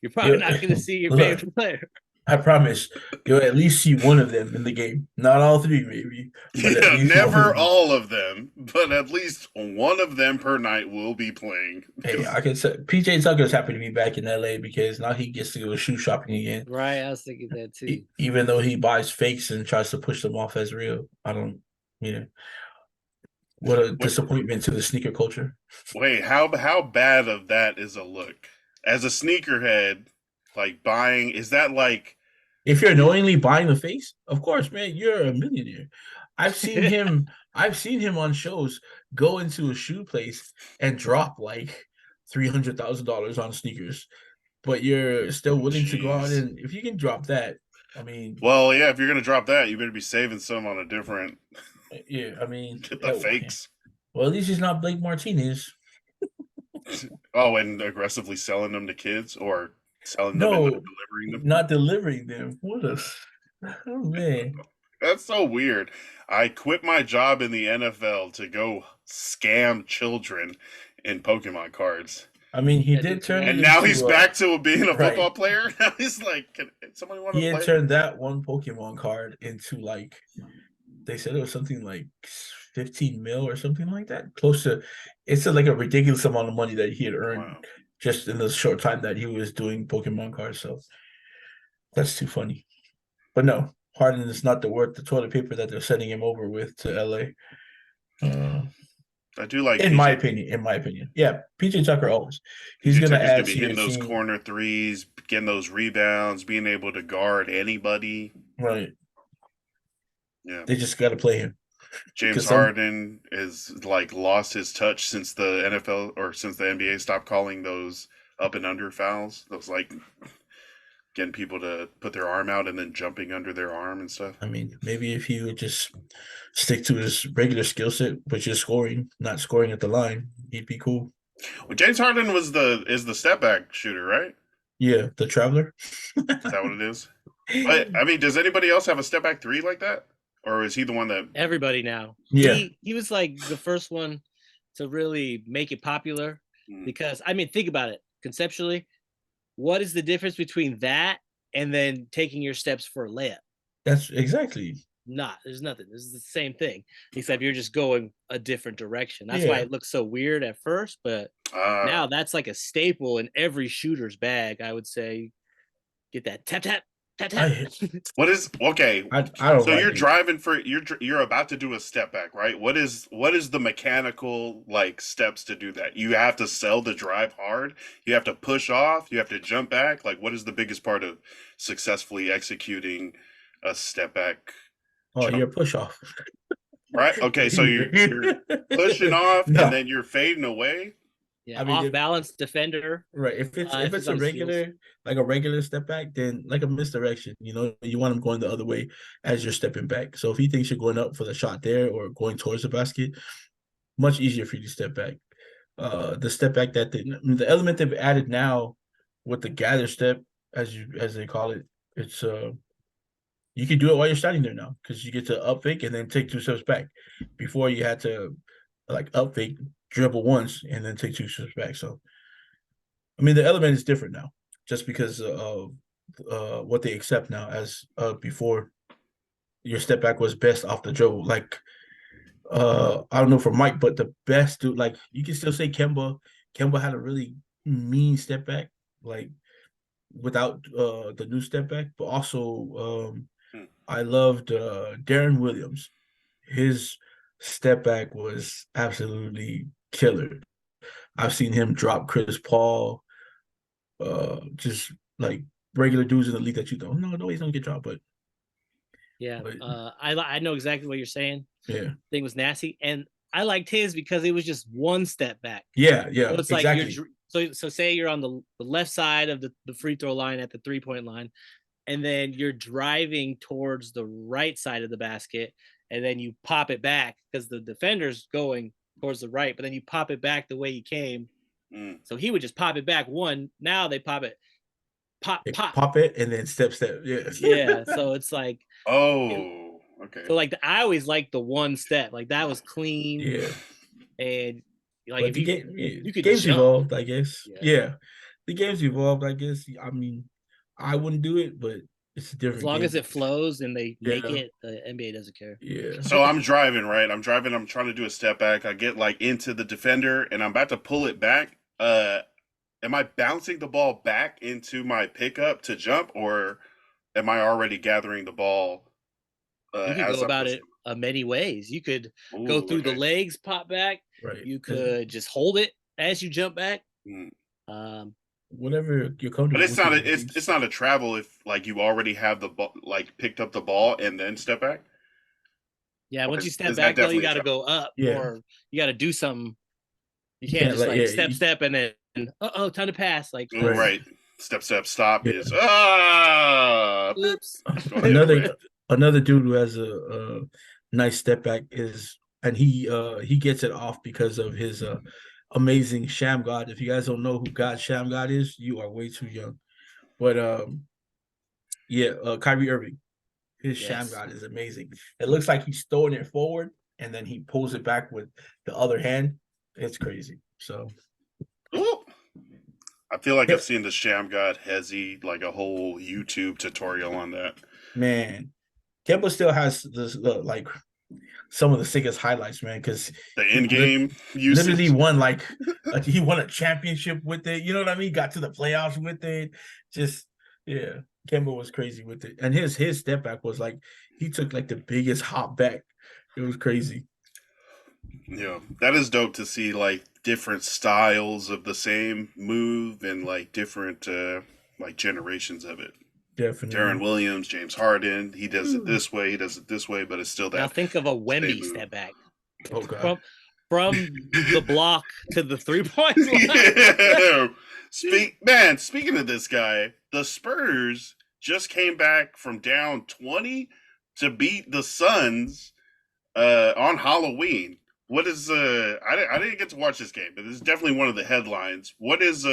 C: you're probably not going to see your
B: look,
C: favorite player.
B: I promise you'll at least see one of them in the game. Not all three, maybe, but at
A: Yeah,
B: least one of
A: never
B: them.
A: all of them, but at least one of them per night will be playing.
B: Hey, I can say PJ Tucker's happy to be back in LA because now he gets to go shoe shopping again.
C: Right. I was thinking that too.
B: Even though he buys fakes and tries to push them off as real. I don't, what a
A: Wait,
B: disappointment to the sneaker culture.
A: wait, how bad of that is a look? As a sneakerhead, like buying, is that like
B: If you're knowingly buying the face, of course, man, you're a millionaire. I've seen him. I've seen him on shows go into a shoe place and drop like $300,000 on sneakers, but you're still willing to go out
A: jeez?
B: and if you can drop that, I mean,
A: Well, yeah, if you're gonna drop that, you better be saving some on a different.
B: yeah, I mean,
A: Get the fakes.
B: well, at least he's not Blake Martinez.
A: Oh, and aggressively selling them to kids or selling them and not
B: No,
A: delivering them.
B: not delivering them. What a oh man.
A: That's so weird. I quit my job in the NFL to go scam children in Pokemon cards.
B: I mean, he
C: Yeah,
B: did turn
A: And
B: it
A: now he's
B: into
A: back to being a
B: right.
A: football player. Now he's like, can somebody want
B: He
A: to
B: had
A: play?
B: turned that one Pokemon card into like they said it was something like 15 mil or something like that. Close to it's like a ridiculous amount of money that he had earned
A: Wow.
B: just in the short time that he was doing Pokemon cards. So that's too funny. But no, Harden is not the worth the toilet paper that they're sending him over with to LA.
A: I do like
B: In my
A: PJ.
B: opinion, yeah, PJ Tucker always he's
A: PJ
B: gonna
A: Tucker's gonna
B: add
A: be
B: to your
A: hitting those
B: team,
A: corner threes, getting those rebounds, being able to guard anybody.
B: right?
A: Yeah.
B: They just got to play him
A: James
B: because some.
A: Harden is like lost his touch since the NFL or since the NBA stopped calling those up and under fouls. Those like getting people to put their arm out and then jumping under their arm and stuff.
B: I mean, maybe if he would just stick to his regular skill set, which is scoring, not scoring at the line, he'd be cool.
A: Well, James Harden is the step back shooter, right?
B: Yeah, the traveler.
A: Is that what it is? But I mean, does anybody else have a step back three like that, or is he the one that?
C: everybody now.
B: Yeah,
C: He was like the first one to really make it popular because I mean, think about it conceptually. What is the difference between that and then taking your steps for a layup?
B: that's exactly.
C: There's nothing. This is the same thing, except you're just going a different direction. That's why
B: Yeah,
C: it looks so weird at first, but now that's like a staple in every shooter's bag. I would say, get that tap tap tap tap.
A: What is okay?
B: I don't
A: So
B: like
A: you're
B: it.
A: driving for you're about to do a step back, right? What is the mechanical like steps to do that? You have to sell the drive hard. You have to push off. You have to jump back. Like, what is the biggest part of successfully executing a step back?
B: Oh,
A: Jump?
B: you're a push off.
A: Right. Okay. So you're pushing off and
B: No,
A: then you're fading away.
C: Yeah,
B: I mean,
C: off balance defender.
B: right. If
C: If
B: it's
C: he's
B: a
C: on his heels.
B: regular like a regular step back, then like a misdirection. You know, you want him going the other way as you're stepping back. So if he thinks you're going up for the shot there or going towards the basket, much easier for you to step back. The step back that the element they've added now with the gather step, as they call it, it's you can do it while you're standing there now because you get to up fake and then take 2 steps back. Before you had to like up fake, dribble once and then take 2 steps back. So I mean the element is different now just because of what they accept now as before your step back was best off the dribble. Like I don't know for Mike, but the best dude, like you can still say Kemba. Kemba had a really mean step back, like without the new step back, but also I loved Darren Williams. His step back was absolutely killer. I've seen him drop Chris Paul, just like regular dudes in the league that you don't know, no, he's gonna get dropped, but
C: Yeah,
B: but
C: I know exactly what you're saying.
B: yeah,
C: Thing was nasty, and I liked his because it was just one step back.
B: yeah,
C: So it's like
B: exactly.
C: so say you're on the left side of the free throw line at the 3-point line, and then you're driving towards the right side of the basket, and then you pop it back because the defender's going towards the right, but then you pop it back the way you came. So he would just pop it back one. Now they pop it, pop,
B: They
C: pop.
B: pop it and then step. Yeah.
C: Yeah. So it's like,
A: Oh, okay.
C: so like I always liked the one step. Like that was clean.
B: Yeah.
C: And like
B: But
C: if
B: the
C: you
B: game, yeah,
C: you could
B: game's
C: jump.
B: evolved, I guess.
C: Yeah.
B: Yeah. The game's evolved, I guess. I mean, I wouldn't do it, but it's a
C: As
B: different
C: long
B: game.
C: as it flows and they make
B: Yeah.
C: it, the NBA doesn't care.
B: Yeah.
A: So I'm driving, right? I'm driving. I'm trying to do a step back. I get like into the defender, and I'm about to pull it back. Am I bouncing the ball back into my pickup to jump, or am I already gathering the ball?
C: You could
A: As
C: go
A: I'm
C: about
A: pushing?
C: it many ways. You could go
A: Ooh,
C: through the
A: okay.
C: legs, pop back.
B: Right.
C: You could just hold it as you jump back.
A: Mm.
B: Whatever you're
A: But
B: comfortable
A: it's
B: with.
A: not it's not a travel if like you already have the ball, like picked up the ball and then step back.
C: Yeah,
A: Or
C: once you
A: is
C: step
A: that
C: back though, you
A: definitely a
C: got to
A: travel?
C: go up
B: Yeah.
C: or you got to do something. You
B: You
C: can't just
B: let
C: like
B: yeah,
C: step and then time to pass. Like
A: Ooh,
B: Right.
A: right. Step, stop
B: Yeah.
A: is
C: oops.
A: going the other way.
B: Another dude who has a nice step back is and he gets it off because of his amazing Sham God. If you guys don't know who God Sham God is, you are way too young. But yeah, Kyrie Irving, his Sham
C: Yes.
B: God is amazing. It looks like he's throwing it forward and then he pulls it back with the other hand. It's crazy. So
A: Ooh. I feel like
B: Yeah,
A: I've seen the Sham God Hezi, like a whole YouTube tutorial on that.
B: man, Kemba still has this like some of the sickest highlights, man, because
A: The
B: he
A: in-game
B: literally
A: usage.
B: won like he won a championship with it. You know what I mean? Got to the playoffs with it. Just yeah, Kemba was crazy with it, and his step back was like he took like the biggest hop back. It was crazy.
A: Yeah, that is dope to see like different styles of the same move and like different like generations of it. Darren
B: Definitely.
A: Williams, James Harden, he does it this way, he does it this way, but it's still
C: Now
A: that
C: think of a
A: same
C: Wemby
A: move.
C: step back
B: Oh god.
C: from the block to the 3-point line.
A: Yeah. Speaking of this guy, the Spurs just came back from down 20 to beat the Suns on Halloween. What is I didn't get to watch this game, but this is definitely one of the headlines. What is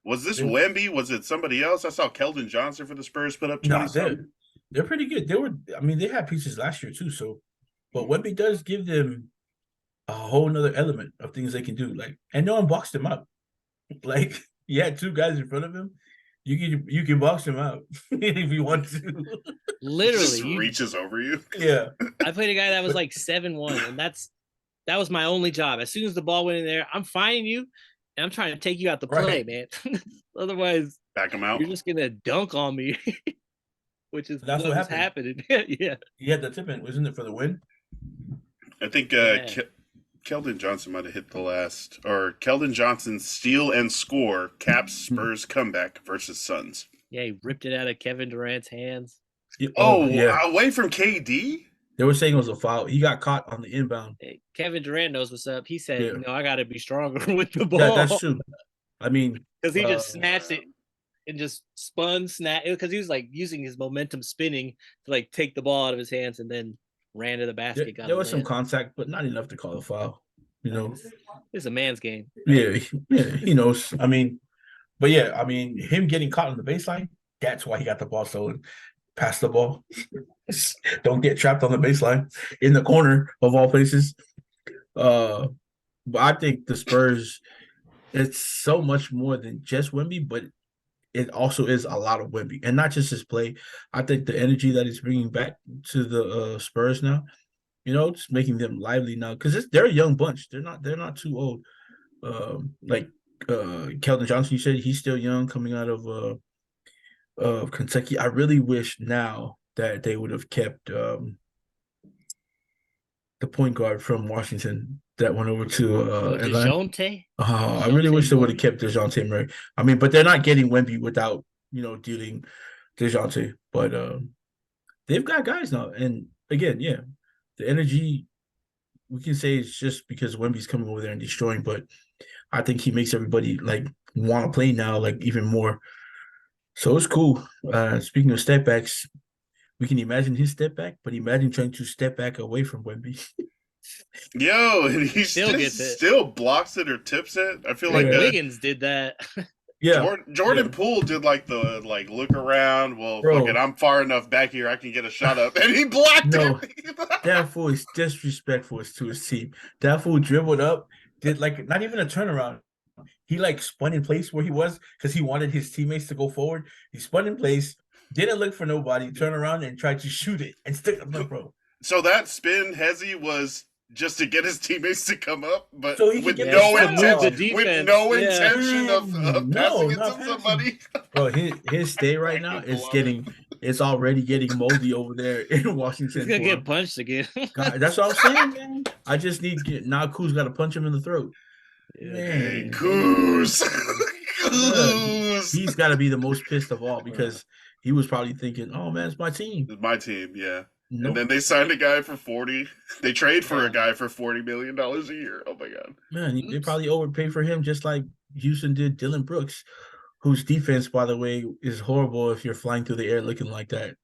A: was this
B: They,
A: Wemby? Was it somebody else? I saw Keldon Johnson for the Spurs put up 20
B: nah,
A: something.
B: they're pretty good. They were. I mean, they had pieces last year too. So, but Wemby does give them a whole nother element of things they can do. Like, and no one boxed him up. Like, he had two guys in front of him. You can box him out if you want to.
A: He just
C: Literally,
A: reaches over you.
B: Yeah.
C: I played a guy that was like 7-1, and that was my only job. As soon as the ball went in there, I'm finding you, and I'm trying to take you out the play,
B: Right.
C: man. Otherwise,
A: Back him out.
C: you're just gonna dunk on me, which is
B: That's what
C: what was
B: happened.
C: happening. Yeah.
B: He had the tip in, wasn't it, for the win?
A: I think
C: Yeah.
A: Keldon Johnson might have hit the last, or Keldon Johnson's steal and score caps Spurs comeback versus Suns.
C: Yeah, he ripped it out of Kevin Durant's hands.
B: Yeah.
A: Oh,
B: yeah.
A: away from KD?
B: They were saying it was a foul. He got caught on the inbound.
C: Hey, Kevin Durant knows what's up. He said,
B: Yeah.
C: "No, I got to be stronger with the
B: Yeah, that's
C: ball,"
B: true. I mean,
C: because he just snatched it and just snap because he was like using his momentum spinning to like take the ball out of his hands and then ran to the basket.
B: there was some contact, but not enough to call a foul. You know,
C: It's a man's game.
B: yeah, he knows. I mean, but yeah, I mean, him getting caught on the baseline, that's why he got the ball stolen. Pass the ball. Don't get trapped on the baseline in the corner of all places. But I think the Spurs, it's so much more than just Wemby, but it also is a lot of Wemby, and not just his play. I think the energy that he's bringing back to the Spurs now, it's making them lively now because they're a young bunch. They're not too old. Like Keldon Johnson, you said he's still young, coming out of Kentucky. I really wish now that they would have kept the point guard from Washington that went over to Atlanta.
C: DeJounte?
B: I really wish they would have kept DeJounte Murray. I mean, but they're not getting Wemby without, dealing DeJounte. But they've got guys now. And again, yeah, the energy, we can say it's just because Wemby's coming over there and destroying, but I think he makes everybody like want to play now, like even more. So it's cool. Speaking of step backs, we can imagine his step back, but imagine trying to step back away from Wemby.
A: Yo, and he
C: Still gets it.
A: still blocks it or tips it. I feel like
C: Wiggins did that.
B: Yeah.
A: Jordan Poole did like the look around. Well,
B: Bro.
A: fuck it, I'm far enough back here. I can get a shot up, and he blocked it.
B: That fool is disrespectful to his team. That fool dribbled up, did like not even a turnaround. He spun in place where he was because he wanted his teammates to go forward. He spun in place, didn't look for nobody, turned around and tried to shoot it and stick up, bro.
A: So that spin, Hezi, was just to get his teammates to come up, but
B: so
A: with no intention, of passing it to somebody.
B: Bro, his stay right now is it's already getting moldy over there in Washington.
C: He's gonna get punched again.
B: God, that's what I'm saying, man. I just need now. Kuz got to punch him in the throat.
A: Man, Kuz.
B: He's got to be the most pissed of all because he was probably thinking, "Oh man, it's my team."
A: It's my team, yeah.
B: Nope.
A: And then they signed a guy for 40. They trade for a guy for $40 million a year. Oh my god,
B: man! They probably overpaid for him just like Houston did Dylan Brooks, whose defense, by the way, is horrible if you're flying through the air looking like that.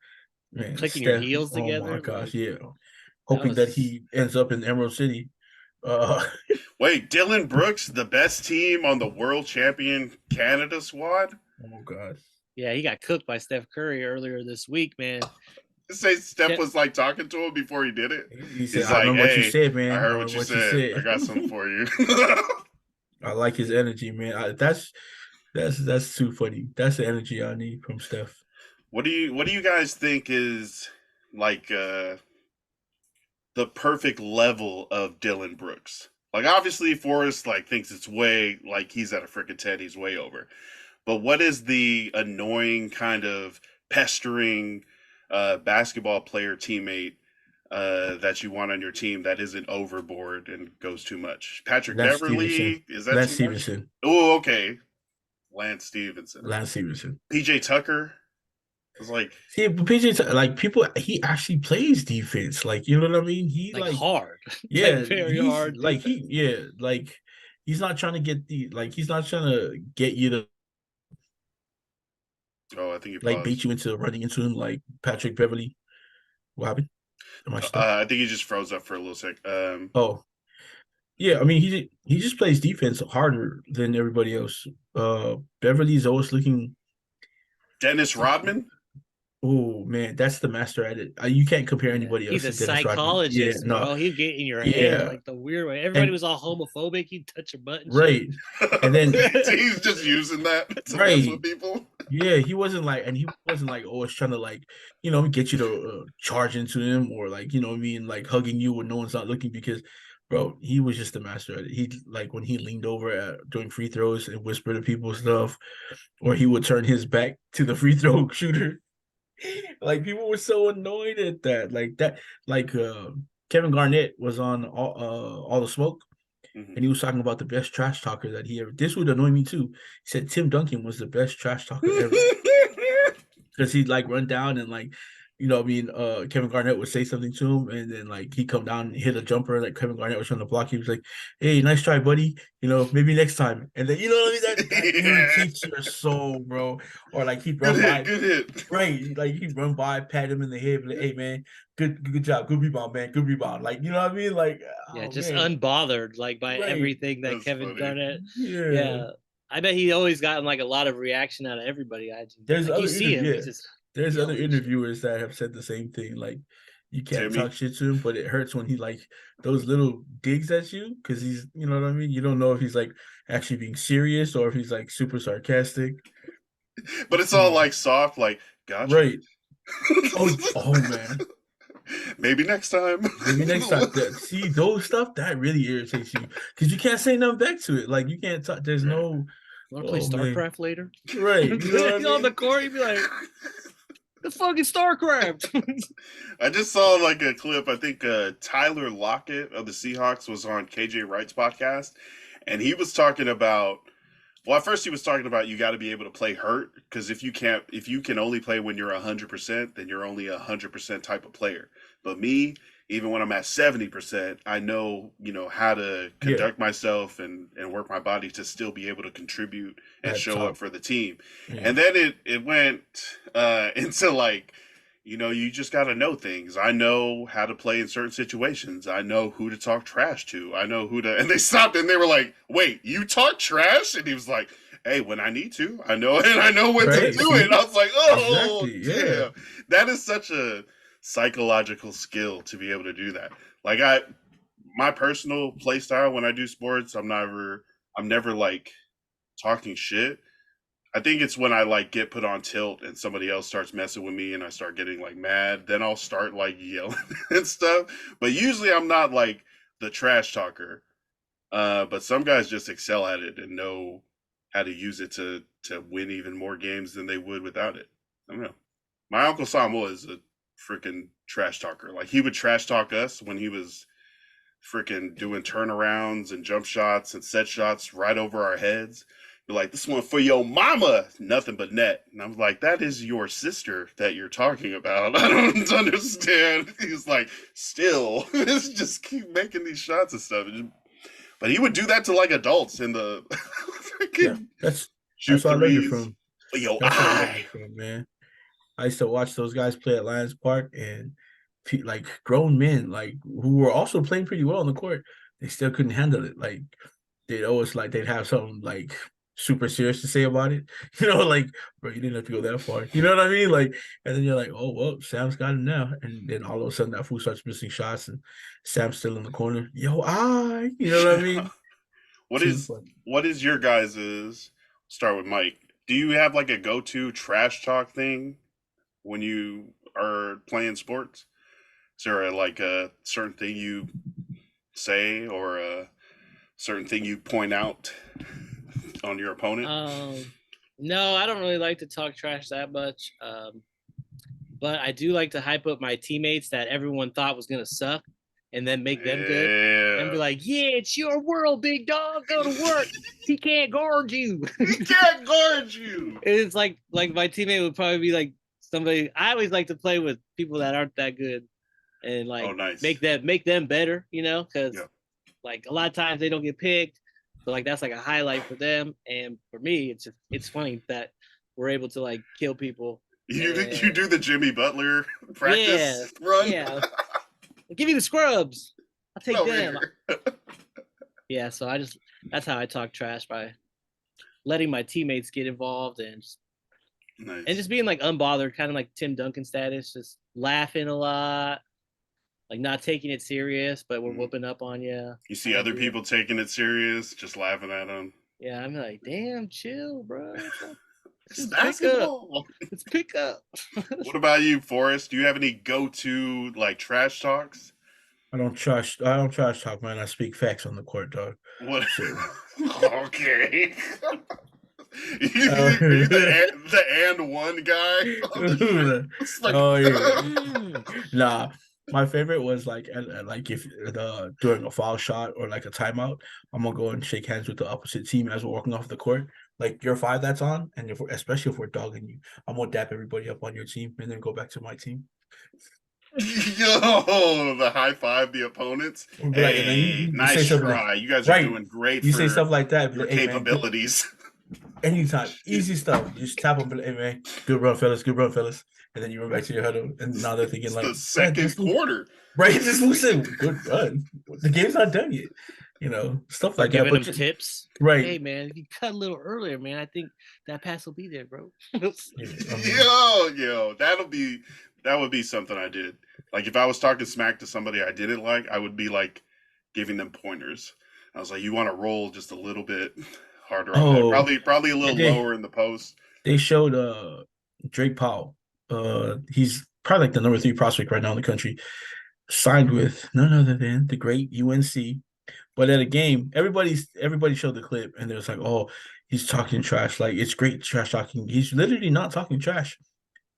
B: Man,
C: clicking your heels together.
B: Oh my gosh, yeah. Hoping that he ends up in Emerald City.
A: Wait, Dylan Brooks, the best team on the world champion Canada squad?
B: Oh gosh.
C: Yeah, he got cooked by Steph Curry earlier this week, man.
A: Say Steph was talking to him before he did it.
B: He said, "I know what you said, man.
A: I heard what you said. I got something for you."
B: I like his energy, man. That's That's too funny. That's the energy I need from Steph.
A: What do you guys think is like the perfect level of Dylan Brooks? Like obviously Forrest like thinks it's way like he's at a freaking 10, he's way over. But what is the annoying kind of pestering basketball player teammate that you want on your team that isn't overboard and goes too much? Patrick
B: Lance Stevenson.
A: Beverly, is that
B: Lance
A: too much?
B: Stevenson.
A: Oh, okay. Lance Stevenson.
B: Lance Stevenson.
A: PJ Tucker was like,
B: See, but PJ, like people, he actually plays defense. Like, you know what I mean? He
C: like
B: like,
C: hard,
B: yeah,
C: like very
B: he's
C: hard
B: like
C: defense.
B: like he's not trying to get he's not trying to get you to
A: oh, I think you
B: like bait
A: paused.
B: you into running into him like Patrick Beverly. What happened? Am I stuck?
A: I think he just froze up for a little sec.
B: Oh, yeah. I mean, he just plays defense harder than everybody else. Beverly's always looking.
A: Dennis Rodman.
B: Oh man, that's the master at it. You can't compare
C: Yeah.
B: anybody
C: He's
B: else
C: a
B: to Dennis Rodman. Yeah,
C: psychologist,
B: no,
C: bro. He'd get in your head
B: yeah,
C: like the weird way. Everybody
B: and
C: was all homophobic. He'd touch your butt and shit.
B: right, and then
A: He's just using that to mess
B: right,
A: with people.
B: yeah, he wasn't like always trying to like get you to charge into him or like what I mean like hugging you when no one's not looking because, bro, he was just a master at it. He like when he leaned over doing free throws and whispered to people stuff, or he would turn his back to the free throw shooter. Like people were so annoyed at that. Like that, like Kevin Garnett was on all the smoke,
A: Mhm.
B: and he was talking about the best trash talker that he ever. This would annoy me too. He said Tim Duncan was the best trash talker ever because he'd like run down and like what I mean Kevin Garnett would say something to him and then like he'd come down and hit a jumper like Kevin Garnett was trying to block. He was like, "Hey, nice try, buddy. Maybe next time." And then what I mean that
A: Yeah.
B: irritates your soul, bro. Or like he'd
A: Good
B: run
A: hit,
B: by.
A: good hit.
B: Right, like he'd run by, pat him in the head, be like, "Hey man, good job, good rebound, man, good rebound." Like you know what I mean? Like,
C: Yeah,
B: oh
C: just
B: man,
C: unbothered like by
B: right?
C: everything that
A: That's
C: Kevin
A: funny.
C: Garnett.
B: Yeah.
C: Yeah. I bet he always gotten like a lot of reaction out of everybody.
B: There's
C: Like you
B: other
C: see him,
B: yeah,
C: he's just
B: there's other
C: yelling shit.
B: interviewers that have said the same thing. Like, you can't talk
A: Timmy.
B: shit to him, but it hurts when he like those little digs at you because he's, you know what I mean. You don't know if he's like actually being serious or if he's like super sarcastic.
A: But it's all
B: Mm,
A: like soft, like, gotcha.
B: right. Oh man.
A: Maybe next time.
B: Maybe next time. See those stuff that really irritates you because you can't say nothing back to it. Like you can't talk. There's
A: Right.
B: no.
C: Want to play
B: Oh man.
C: StarCraft later?
B: Right. You know what I
C: He's on the
B: mean?
C: court, you'd be like, the fucking StarCraft.
A: I just saw like a clip. I think Tyler Lockett of the Seahawks was on KJ Wright's podcast, and he was talking about. Well, at first he was talking about you got to be able to play hurt because if you can only play when you're 100%, then you're only 100% type of player. But me, even when I'm at 70%, I know how to
B: Yeah.
A: conduct myself and work my body to still be able to contribute and
B: At
A: show up
B: top.
A: for the team.
B: Yeah.
A: And then it went into like you just got to know things. I know how to play in certain situations. I know who to talk trash to. I know who to. And they stopped and they were like, "Wait, you talk trash?" And he was like, "Hey, when I need to, I know, and I know when to
B: Right.
A: do it." And I was like, "Oh,
B: Exactly. Yeah.
A: damn, that is such a psychological skill to be able to do that." Like my personal play style when I do sports, I'm never like talking shit. I think it's when I like get put on tilt and somebody else starts messing with me and I start getting like mad, then I'll start like yelling and stuff. But usually I'm not like the trash talker. But some guys just excel at it and know how to use it to win even more games than they would without it. I don't know. My uncle Samuel is a freaking trash talker. Like he would trash talk us when he was freaking doing turnarounds and jump shots and set shots right over our heads. Be like, "This one for your mama," nothing but net. And I'm like, "That is your sister that you're talking about." I don't understand. He's like, "Still, it's just keep making these shots and stuff." But he would do that to like adults in the
B: Yeah.
A: freaking
B: That's
A: shoot
B: what I learned it
A: threes.
B: from.
A: For your
B: That's what I learned
A: eye.
B: it from, man. I used to watch those guys play at Lions Park, and like grown men, like who were also playing pretty well on the court, they still couldn't handle it. Like they'd always like they'd have something like super serious to say about it. Like, bro, you didn't have to go that far. You know what I mean? Like, and then you're like, oh well, Sam's got him now, and then all of a sudden that fool starts missing shots, and Sam's still in the corner. Yo, you know what I mean?
A: What
B: Too
A: is
B: funny.
A: what is your guys's start with Mike. Do you have like a go-to trash talk thing when you are playing sports? Is there like a certain thing you say or a certain thing you point out on your opponent?
C: No, I don't really like to talk trash that much. But I do like to hype up my teammates that everyone thought was gonna suck, and then make them good, and be
A: Yeah.
C: like, "Yeah, it's your world, big dog. Go to work. He can't guard you."
A: He can't guard you.
C: It's like my teammate would probably be like somebody. I always like to play with people that aren't that good, and
A: Oh,
C: like
A: nice.
C: make them better, because
A: Yeah.
C: like a lot of times they don't get picked, so like that's like a highlight for them, and for me, it's funny that we're able to like kill people.
A: You
C: And
A: do the Jimmy Butler
C: yeah,
A: practice run?
C: yeah. Give me the scrubs. I'll take
A: Over
C: them.
A: here.
C: Yeah, so that's how I talk trash, by letting my teammates get involved and
A: Nice.
C: just being like unbothered, kind of like Tim Duncan status, just laughing a lot, like not taking it serious, but we're whooping up on you.
A: You see other people taking it serious, just laughing at them.
C: Yeah, I'm like, damn, chill, bro.
A: It's
C: Just pick up.
A: basketball.
C: Let's pick up.
A: What about you, Forrest? Do you have any go-to like trash talks?
B: I don't trash talk, man. I speak facts on the court, dog.
A: What?
B: So,
A: Okay. You the and one guy. It's like,
B: oh yeah. Nah, my favorite was like like if during a foul shot or like a timeout, I'm gonna go and shake hands with the opposite team as we're walking off the court. Like your five that's on, and especially if we're dogging you, I'm gonna dap everybody up on your team and then go back to my team.
A: yo, the high five the opponents.
B: Right,
A: Hey,
B: and then you
A: nice
B: say something
A: try. You guys are doing great
B: You
A: for
B: say stuff like that,
A: your
B: like, hey, man,
A: capabilities.
B: anytime, easy stuff. You just tap them, hey man, good run, fellas, and then you run back to your huddle, and now they're thinking
A: It's
B: like,
A: the second quarter.
B: right? Just listen, good run. The game's not done yet. Stuff like that.
C: Giving
B: But
C: them tips.
B: right?
C: Hey man, if you cut a little earlier, man, I think that pass will be there, bro.
A: Yo, that would be something I did. Like if I was talking smack to somebody I didn't like, I would be like giving them pointers. I was like, you want to roll just a little bit harder on that. Probably a little lower in the post.
B: They showed Drake Powell. He's probably like the number 3 prospect right now in the country. Signed with none other than the great UNC. But at a game, everybody showed the clip and they're like, oh, he's talking trash. Like, it's great trash talking. He's literally not talking trash.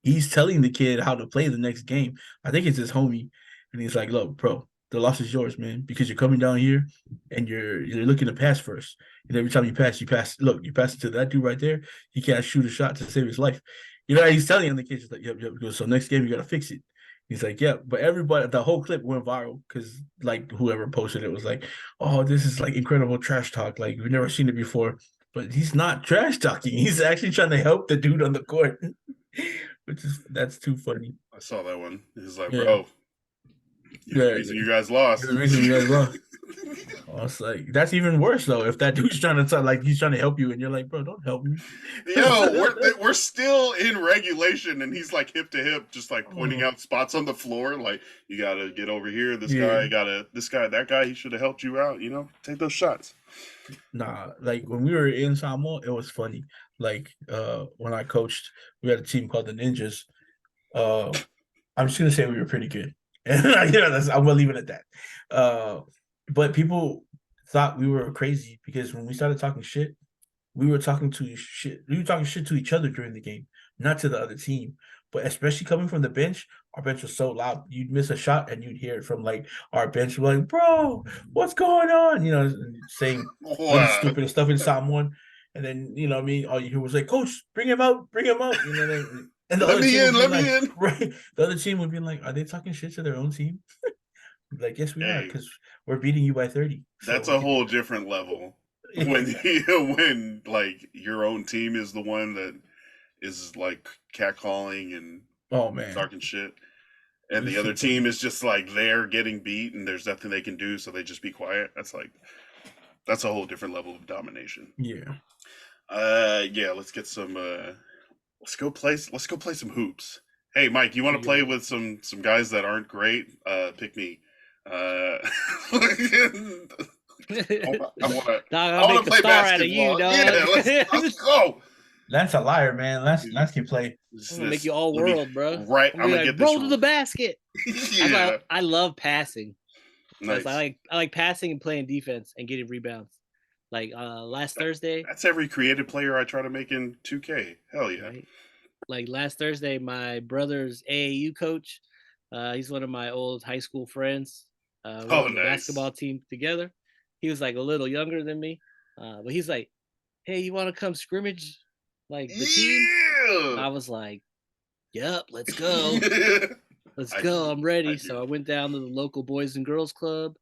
B: He's telling the kid how to play the next game. I think it's his homie. And he's like, look, bro, the loss is yours, man, because you're coming down here and you're looking to pass first. And every time you pass, look, you pass it to that dude right there. He can't shoot a shot to save his life. He's telling him, the kid's just like, yep. So next game, you got to fix it. He's like, yeah, but everybody, the whole clip went viral because like whoever posted it was like, oh, this is like incredible trash talk. Like we've never seen it before. But he's not trash talking. He's actually trying to help the dude on the court, that's too funny.
A: I saw that one. He's like, bro, the reason you guys lost.
B: The reason you guys lost. I was like, that's even worse though. If that dude's trying to he's trying to help you, and you're like, bro, don't help me.
A: Yo, we're still in regulation, and he's like hip to hip, just like pointing out spots on the floor. Like you gotta get over here. That guy. He should have helped you out. Take those shots.
B: Nah, like when we were in Samoa, it was funny. Like when I coached, we had a team called the Ninjas. I'm just gonna say we were pretty good, and I'm gonna leave it at that. But people thought we were crazy because when we started talking shit, we were talking shit to each other during the game, not to the other team. But especially coming from the bench, our bench was so loud. You'd miss a shot and you'd hear it from like our bench. We're like, bro, what's going on? Saying stupid stuff in Samoan. And then, what I mean? All you hear was like, coach, bring him out. And
A: let me in.
B: Right. The other team would be like, are they talking shit to their own team? Like, yes, we are, because we're beating you by 30.
A: That's a whole different level. When like your own team is the one that is like catcalling and talking shit, and the other team is just like they're getting beat and there's nothing they can do, so they just be quiet. That's a whole different level of domination.
B: Yeah.
A: Let's get some. Let's go play some hoops. Hey, Mike, you want to play with some guys that aren't great? Pick me. I want to.
C: I'll make a
A: play
C: star out of you,
A: basketball.
C: dog.
A: Yeah, let's go.
B: Lance a liar, man. Lance can play.
C: I'm gonna make you all world, bro.
A: Right,
C: I'm gonna
A: get
C: roll
A: this
C: to the basket.
A: Yeah,
C: I love passing.
A: nice.
C: I like passing and playing defense and getting rebounds. Like last Thursday.
A: That's every creative player I try to make in 2K. Hell yeah.
C: Right? Like last Thursday, my brother's AAU coach, he's one of my old high school friends. We were on the basketball team together. He was like a little younger than me, but he's like, "Hey, you want to come scrimmage like the team?" And I was like, "Yep, let's go, let's go. I'm ready." So I went down to the local Boys and Girls Club,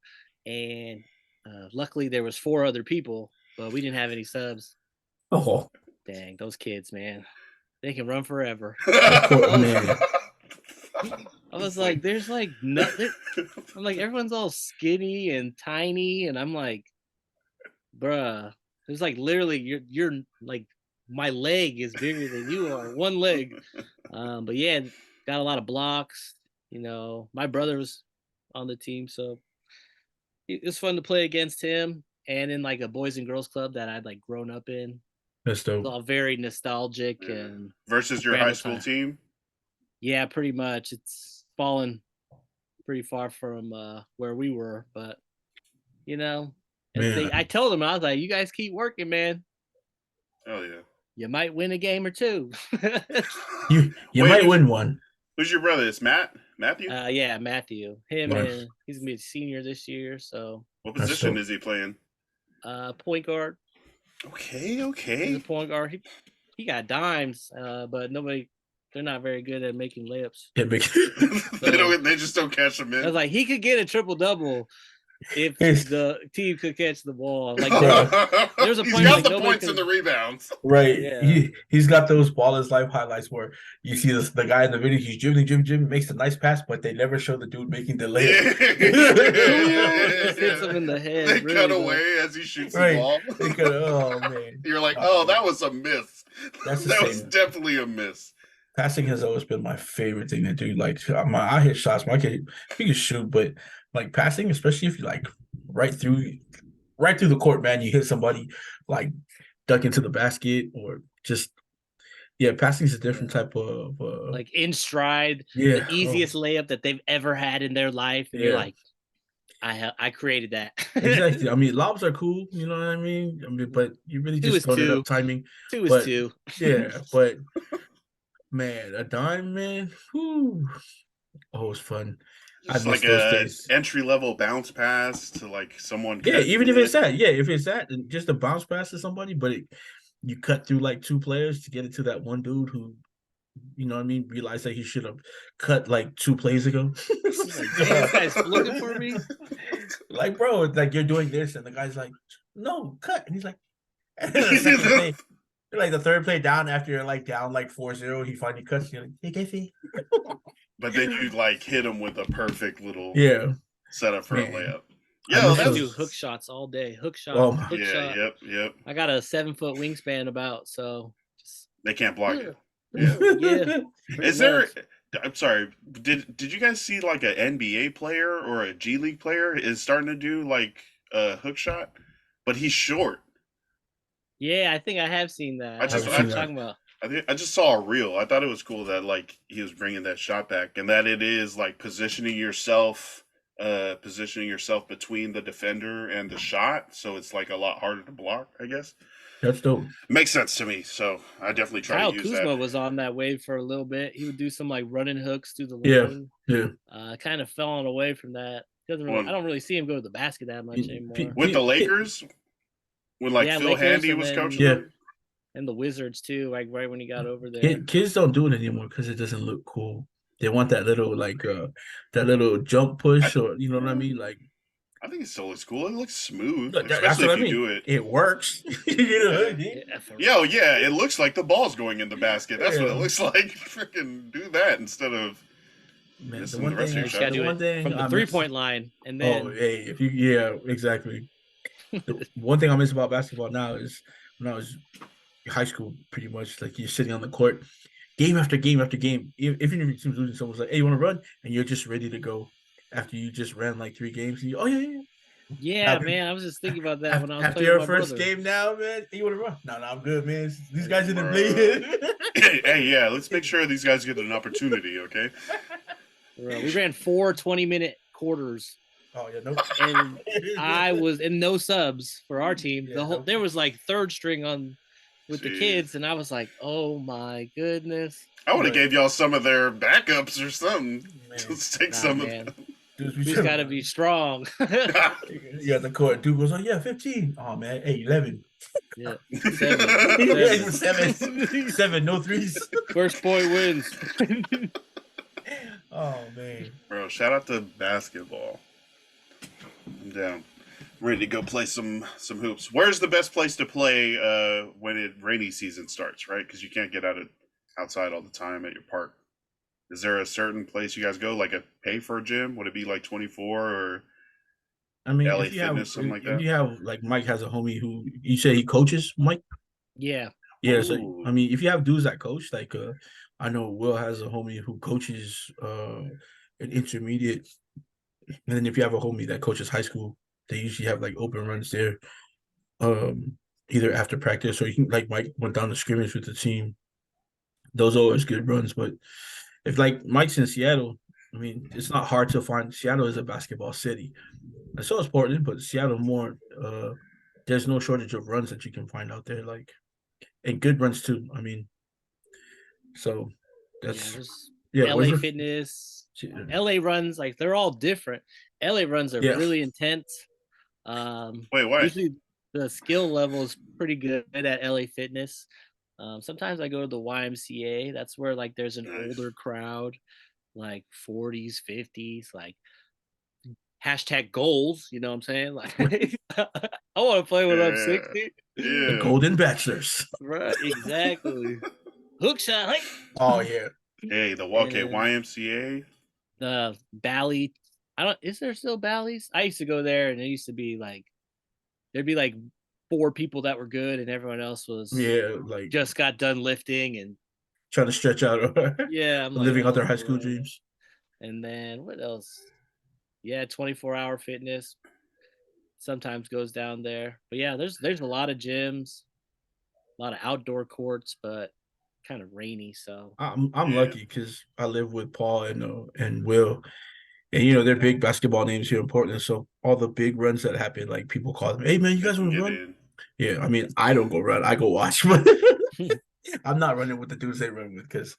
C: and luckily there was 4 other people, but we didn't have any subs.
B: Oh,
C: dang, those kids, man. They can run forever.
B: man.
C: I was like, there's like nothing. I'm like, everyone's all skinny and tiny, and I'm like, bruh, there's like literally you're like my leg is bigger than you are, one leg. But yeah, got a lot of blocks. You know, my brother was on the team, so it was fun to play against him and in like a boys and girls club that I'd like grown up in.
B: That's dope.
C: It's all very nostalgic and
A: versus your high school team.
C: Yeah, pretty much. It's fallen pretty far from where we were, but you know, I told them, I was like, "You guys keep working, man.
A: Oh yeah,
C: you might win a game or 2.
B: you might win one."
A: Who's your brother? It's Matthew.
C: Yeah, Matthew. Him, and he's gonna be a senior this year. So,
A: what position is he playing?
C: Point guard.
A: Okay.
C: He's a point guard. He got dimes, but they're not very good at making layups.
A: They just don't catch them in.
C: I was like, he could get a triple-double if the team could catch the ball. Like there's a point.
A: He's got the points and the rebounds.
B: Right. Yeah. He's got those ball is life highlights where you see the guy in the video, he's dribbling, makes a nice pass, but they never show the dude making the layup.
C: Hits him in the head.
A: They cut away as he shoots the ball.
B: Oh man.
A: You're like, oh, that was a miss. That was definitely a miss.
B: Passing has always been my favorite thing to do. Like I hit shots, my kid he can shoot, but like passing, especially if you like right through the court, man, you hit somebody like duck into the basket or just passing is a different type of
C: like in stride, the easiest layup that they've ever had in their life, and you're like, I created that.
B: Exactly. I mean, lobs are cool, you know what I mean? But you really just throw it up timing.
C: 2 is 2.
B: Yeah, but man, a dime, man. Whew. Oh, it's fun.
A: It's like a entry-level bounce pass to like someone.
B: Yeah, even if it's that, just a bounce pass to somebody, but you cut through like 2 players to get it to that one dude who, you know what I mean, realized that he should have cut like 2 plays ago.
C: Like, this guy's looking for me.
B: Like, bro, like you're doing this, and the guy's like, "No, cut," and he's like, like the 3rd play down after you're like down like 4-0, he finally cuts. You're like, "Hey, Giffy."
A: But then you like hit him with a perfect little setup for a layup.
C: Yeah, I do hook shots all day. Hook shot. Hook shot.
A: Yep.
C: I got a 7-foot wingspan about, so
A: they can't block it. Yeah. Is there? I'm sorry. Did you guys see like an NBA player or a G League player is starting to do like a hook shot, but he's short?
C: Yeah, I think I have seen that.
A: I just saw a reel. I thought it was cool that like he was bringing that shot back, and that it is like positioning yourself between the defender and the shot, so it's like a lot harder to block, I guess.
B: That's dope.
A: Makes sense to me, so I definitely try
C: Kyle
A: to use
C: Kuzma
A: that.
C: was on that wave for a little bit. He would do some like running hooks through the lane. Kind of fallen away from that. I don't really see him go to the basket that much anymore.
A: With the Lakers, when like Phil
C: Lakers
A: Handy was coaching them.
C: And the Wizards too, like right when he got over there.
B: Kids don't do it anymore because it doesn't look cool. They want that little like that little jump push, or you know what I mean? Like,
A: I think it still looks cool. It looks smooth,
B: look,
A: especially if you do it.
B: It works. You know what I mean?
A: Yeah, it looks like the ball's going in the basket. That's what it looks like. Freaking do that instead of missing the rest of your shot.
C: From the 3-point line, and then
B: exactly. The one thing I miss about basketball now is when I was in high school, pretty much like you're sitting on the court, game after game after game. If your team's losing, someone's like, "Hey, you want to run?" and you're just ready to go after you just ran like 3 games. And
C: Yeah,
B: Now,
C: man. I was just thinking about that when I was
B: after
C: playing
B: your
C: with my
B: first
C: brother.
B: game now, man, you want to run? No, I'm good, man. These guys didn't
A: Bruh.
B: play.
A: Hey, yeah, let's make sure these guys get an opportunity, okay?
C: Bro, we ran 4 20-minute quarters,
B: Oh yeah, nope.
C: and I was in no subs for our team.
B: Yeah, nope.
C: There was like third string on with the
A: Jeez.
C: kids, and I was like, oh my goodness.
A: I would have
B: But-
A: gave y'all some of their backups or something.
B: Man.
A: Just take
C: Nah,
A: some
C: man.
A: of them.
B: Dudes,
C: We just gotta be strong.
B: You got the court. Dude goes, oh yeah, 15. Oh man, hey, 11.
C: Yeah, 7.
B: Yeah,
C: 7.
B: 7, no threes.
C: First boy wins.
B: Oh man.
A: Bro, shout out to basketball. I'm down. I'm ready to go play some hoops. Where's the best place to play when rainy season starts, right? Because you can't get outside all the time at your park. Is there a certain place you guys go, like pay for a gym? Would it be like 24 or
B: I mean,
A: LA
B: if you
A: Fitness,
B: have,
A: something like
B: if
A: that?
B: you have like Mike has a homie who you say he coaches, Mike.
C: Yeah.
B: Yeah, so
A: Ooh.
B: I mean, if you have dudes that coach, like I know Will has a homie who coaches an intermediate, and then if you have a homie that coaches high school, they usually have like open runs there, either after practice or you can like Mike went down the scrimmage with the team. Those are always good runs, but if like Mike's in Seattle, I mean, it's not hard to find. Seattle is a basketball city, and so is Portland, but Seattle more. There's no shortage of runs that you can find out there, like and good runs too. I mean, so
C: Yeah,
B: that's
C: there's
B: yeah.
C: LA Fitness,
B: Yeah.
C: LA runs, like they're all different. LA runs are
B: Yeah.
C: really intense.
A: Wait, what?
C: Usually the skill level is pretty good at LA Fitness. Sometimes I go to the YMCA. That's where like there's an
A: Nice.
C: older crowd, like 40s, 50s, like hashtag goals. You know what I'm saying? Like I want to play when I'm 60.
B: The
A: Yeah.
B: Golden Bachelors.
C: Right, exactly. Hook shot. Hey.
B: Oh yeah.
A: Hey, the
C: And
A: YMCA.
C: the Bally. Is there still Bally's? I used to go there and it used to be like there'd be like 4 people that were good and everyone else was
B: like
C: just got done lifting and
B: trying to stretch out
C: yeah, I'm like
B: living out their
C: oh,
B: high school
C: boy.
B: dreams.
C: And then what else? Yeah, 24-hour fitness sometimes goes down there. But yeah, there's a lot of gyms, a lot of outdoor courts, but kind of rainy. So
B: I'm
A: Yeah.
B: lucky because I live with Paul and Will, and they're big basketball names here in Portland. So all the big runs that happen, like people call them, "Hey man, you
A: They
B: guys
A: can
B: want to
A: get
B: run?"
A: in.
B: Yeah, I mean I don't go run, I go watch, but I'm not running with the dudes they run with because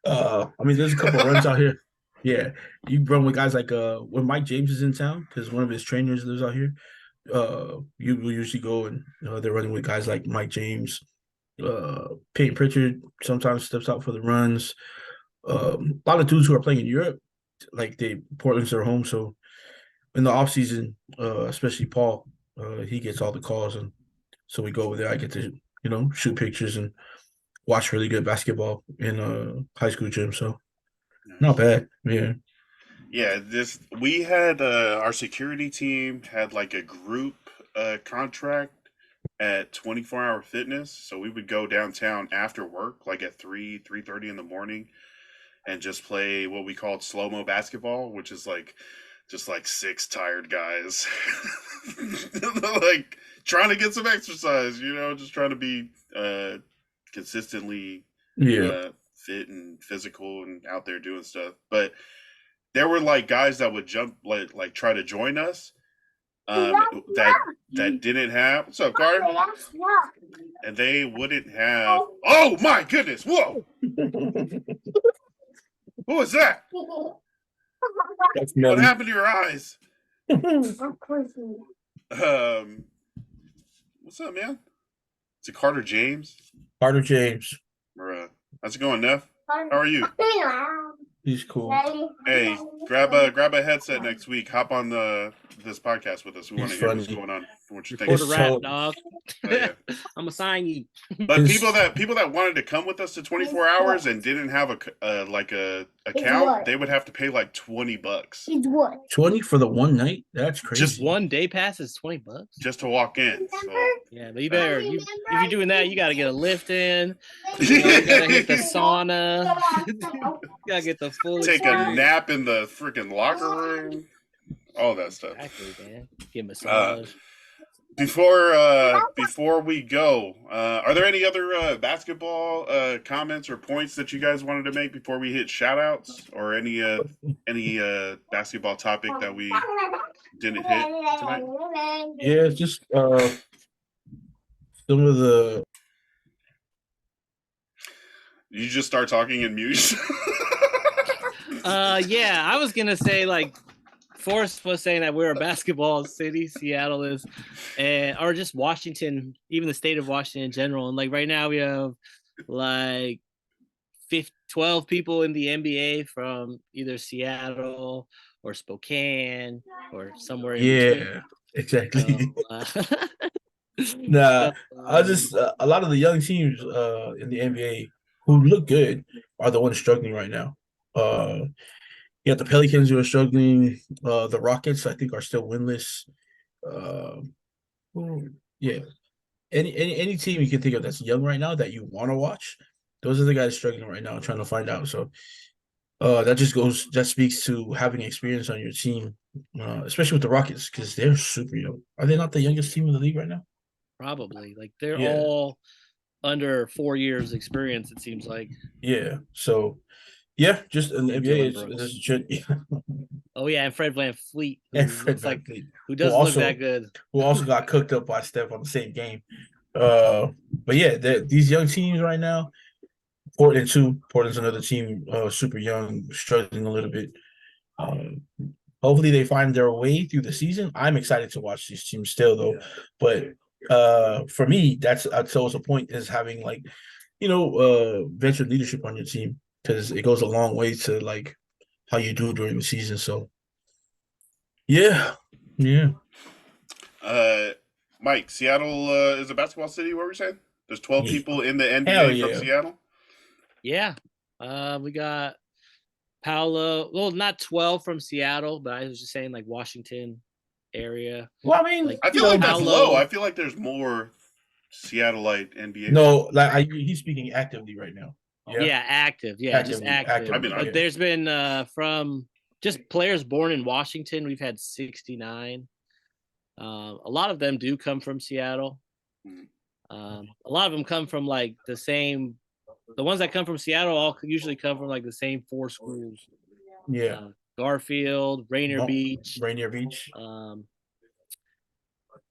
B: I mean there's a couple runs out here. Yeah, you run with guys like when Mike James is in town because one of his trainers lives out here. You will usually go and they're running with guys like Mike James. Peyton Pritchard sometimes steps out for the runs. A lot of dudes who are playing in Europe, like Portland's their home. So in the off season, especially Paul, he gets all the calls, and so we go over there. I get to shoot pictures and watch really good basketball in a high school gym. So not bad. Yeah.
A: Yeah, we had our security team had like a group contract at 24-hour fitness, so we would go downtown after work, like at 3:30 in the morning, and just play what we called slow-mo basketball, which is like just like 6 tired guys like trying to get some exercise, just trying to be consistently fit and physical and out there doing stuff. But there were like guys that would jump like try to join us that didn't have what's up, Gar? And they wouldn't have. Oh my goodness! Whoa! Who was that?
B: That's
A: What happened to your eyes? What's up, man? Is it Carter James?
B: Carter James.
A: How's it going, Neff? How are you?
B: He's cool.
A: Hey, grab a headset next week. Hop on this podcast with us. We want to
B: He's
A: hear what's
B: funny.
A: going on. What you
C: for
A: think?
C: the
B: It's
C: rap,
B: so-
C: dog.
A: Oh, yeah.
C: I'm gonna sign you.
A: But
B: It's-
A: people that wanted to come with us to 24 hours and didn't have a account,
D: what?
A: they would have to pay like $20
D: It's what?
B: 20 for the one night? That's crazy.
A: Just
C: One day pass is $20.
A: just to walk in. So
C: Yeah, but you better if you're doing that, you gotta get a lift in. You gotta hit the sauna. You gotta get the full
A: take a
C: experience.
A: nap in the freaking locker room. all that stuff.
C: Exactly, man. Get
A: Uh,
C: massage.
A: before we go, are there any other basketball comments or points that you guys wanted to make before we hit shout outs, or any basketball topic that we didn't hit tonight?
B: Yeah, just some of the.
A: You just start talking in mute.
C: Yeah, I was gonna say like Forrest was saying that we're a basketball city, Seattle is, or just Washington, even the state of Washington in general. And like right now we have like 12 people in the NBA from either Seattle or Spokane or somewhere in between.
B: Yeah, exactly.
C: So,
B: Nah,
C: so,
B: I just a lot of the young teams in the NBA who look good are the ones struggling right now. You got the Pelicans who are struggling. The Rockets, I think, are still winless. Uh, yeah, any team you can think of that's young right now that you want to watch, those are the guys struggling right now, trying to find out. So, that speaks to having experience on your team, especially with the Rockets because they're super young. Are they not the youngest team in the league right now?
C: probably like they're
B: Yeah,
C: all under 4 years experience, it seems like.
B: yeah. So, yeah, just in the
C: And
B: NBA,
C: Dylan
B: it's
C: Brooks.
B: yeah.
C: Oh yeah, and Fred VanVleet, who
B: And Fred
C: looks like
B: VanVleet,
C: who
B: who
C: doesn't look
B: also
C: that good.
B: who also got cooked up by Steph on the same game. But yeah, these young teams right now, Portland too. Portland's another team, super young, struggling a little bit. Um, Hopefully they find their way through the season. I'm excited to watch these teams still though. But for me, that's also a point is having like, veteran leadership on your team because it goes a long way to like how you do during the season. So yeah. Yeah.
A: Uh, Mike, Seattle is a basketball city. What were you saying? There's 12
B: Yeah.
A: people in the
B: Hell
A: NBA from
B: yeah.
A: Seattle.
C: Yeah. We got Paolo. Well, not 12 from Seattle, but I was just saying like Washington area.
B: Well, I mean,
C: Like
A: I feel like that's
C: Paolo.
A: low. I feel like there's more Seattleite NBA.
B: no, like he's speaking actively right now.
C: Yeah, active. Yeah, just active.
A: I mean,
C: But there's been from just players born in Washington, we've had 69. A lot of them do come from Seattle. A lot of them come from like the ones that come from Seattle all usually come from like the same 4 schools.
B: Yeah.
C: Garfield, Rainier Beach.
B: Rainier Beach. I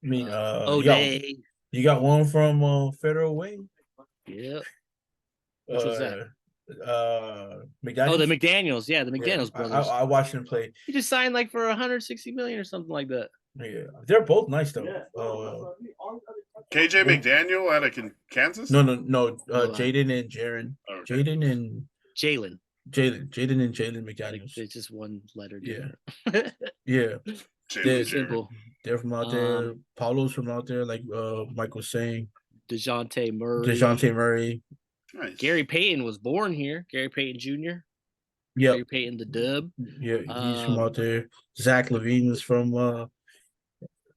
B: mean,
C: O'Day.
B: you got one from Federal Way.
C: Yep. Which was that?
B: McDaniels.
C: Oh, the McDaniels. Yeah, the McDaniels brothers.
B: I watched him play.
C: He just signed like for 160 million or something like that.
B: Yeah, they're both nice though.
A: KJ McDaniel out of Kansas?
B: No. Jaden and Jaren.
A: Okay.
B: Jaden and
C: Jalen
B: McDaniels.
C: It's just one letter
B: Yeah.
C: different.
B: Yeah.
C: They're simple.
B: They're from out there. Paulo's from out there, like Mike was saying.
C: DeJounte Murray.
A: Nice.
C: Gary Payton was born here. Gary Payton Jr.
B: Yeah.
C: Gary Payton the Dub.
B: Yeah, he's from out there. Zach LaVine is from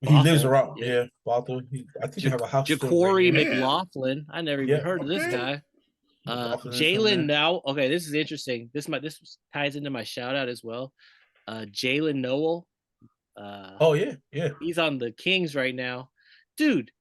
B: he lives around. Yeah, Bothell. I think they have a house.
C: Ja'Cory McLaughlin. I never even heard of this guy. Jalen now. Okay, this is interesting. This ties into my shout out as well. Jalen Noel.
B: Oh yeah.
C: He's on the Kings right now, dude.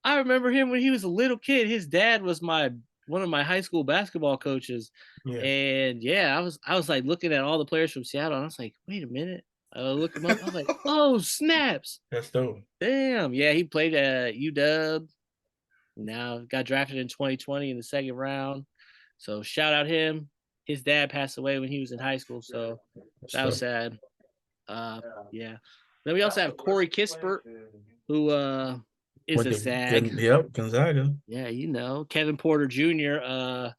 C: I remember him when he was a little kid. His dad was one of my high school basketball coaches.
B: Yeah.
C: And yeah, I was like looking at all the players from Seattle, and I was like, wait a minute. Look him up. I was like, oh snaps.
B: That's dope.
C: Damn. Yeah, he played at UW. Now got drafted in 2020 in the second round. So shout out him. His dad passed away when he was in high school, so that was sad. Yeah. Then we also have Corey Kispert, who is a Zag.
B: Yep, Gonzaga.
C: Yeah, Kevin Porter Jr.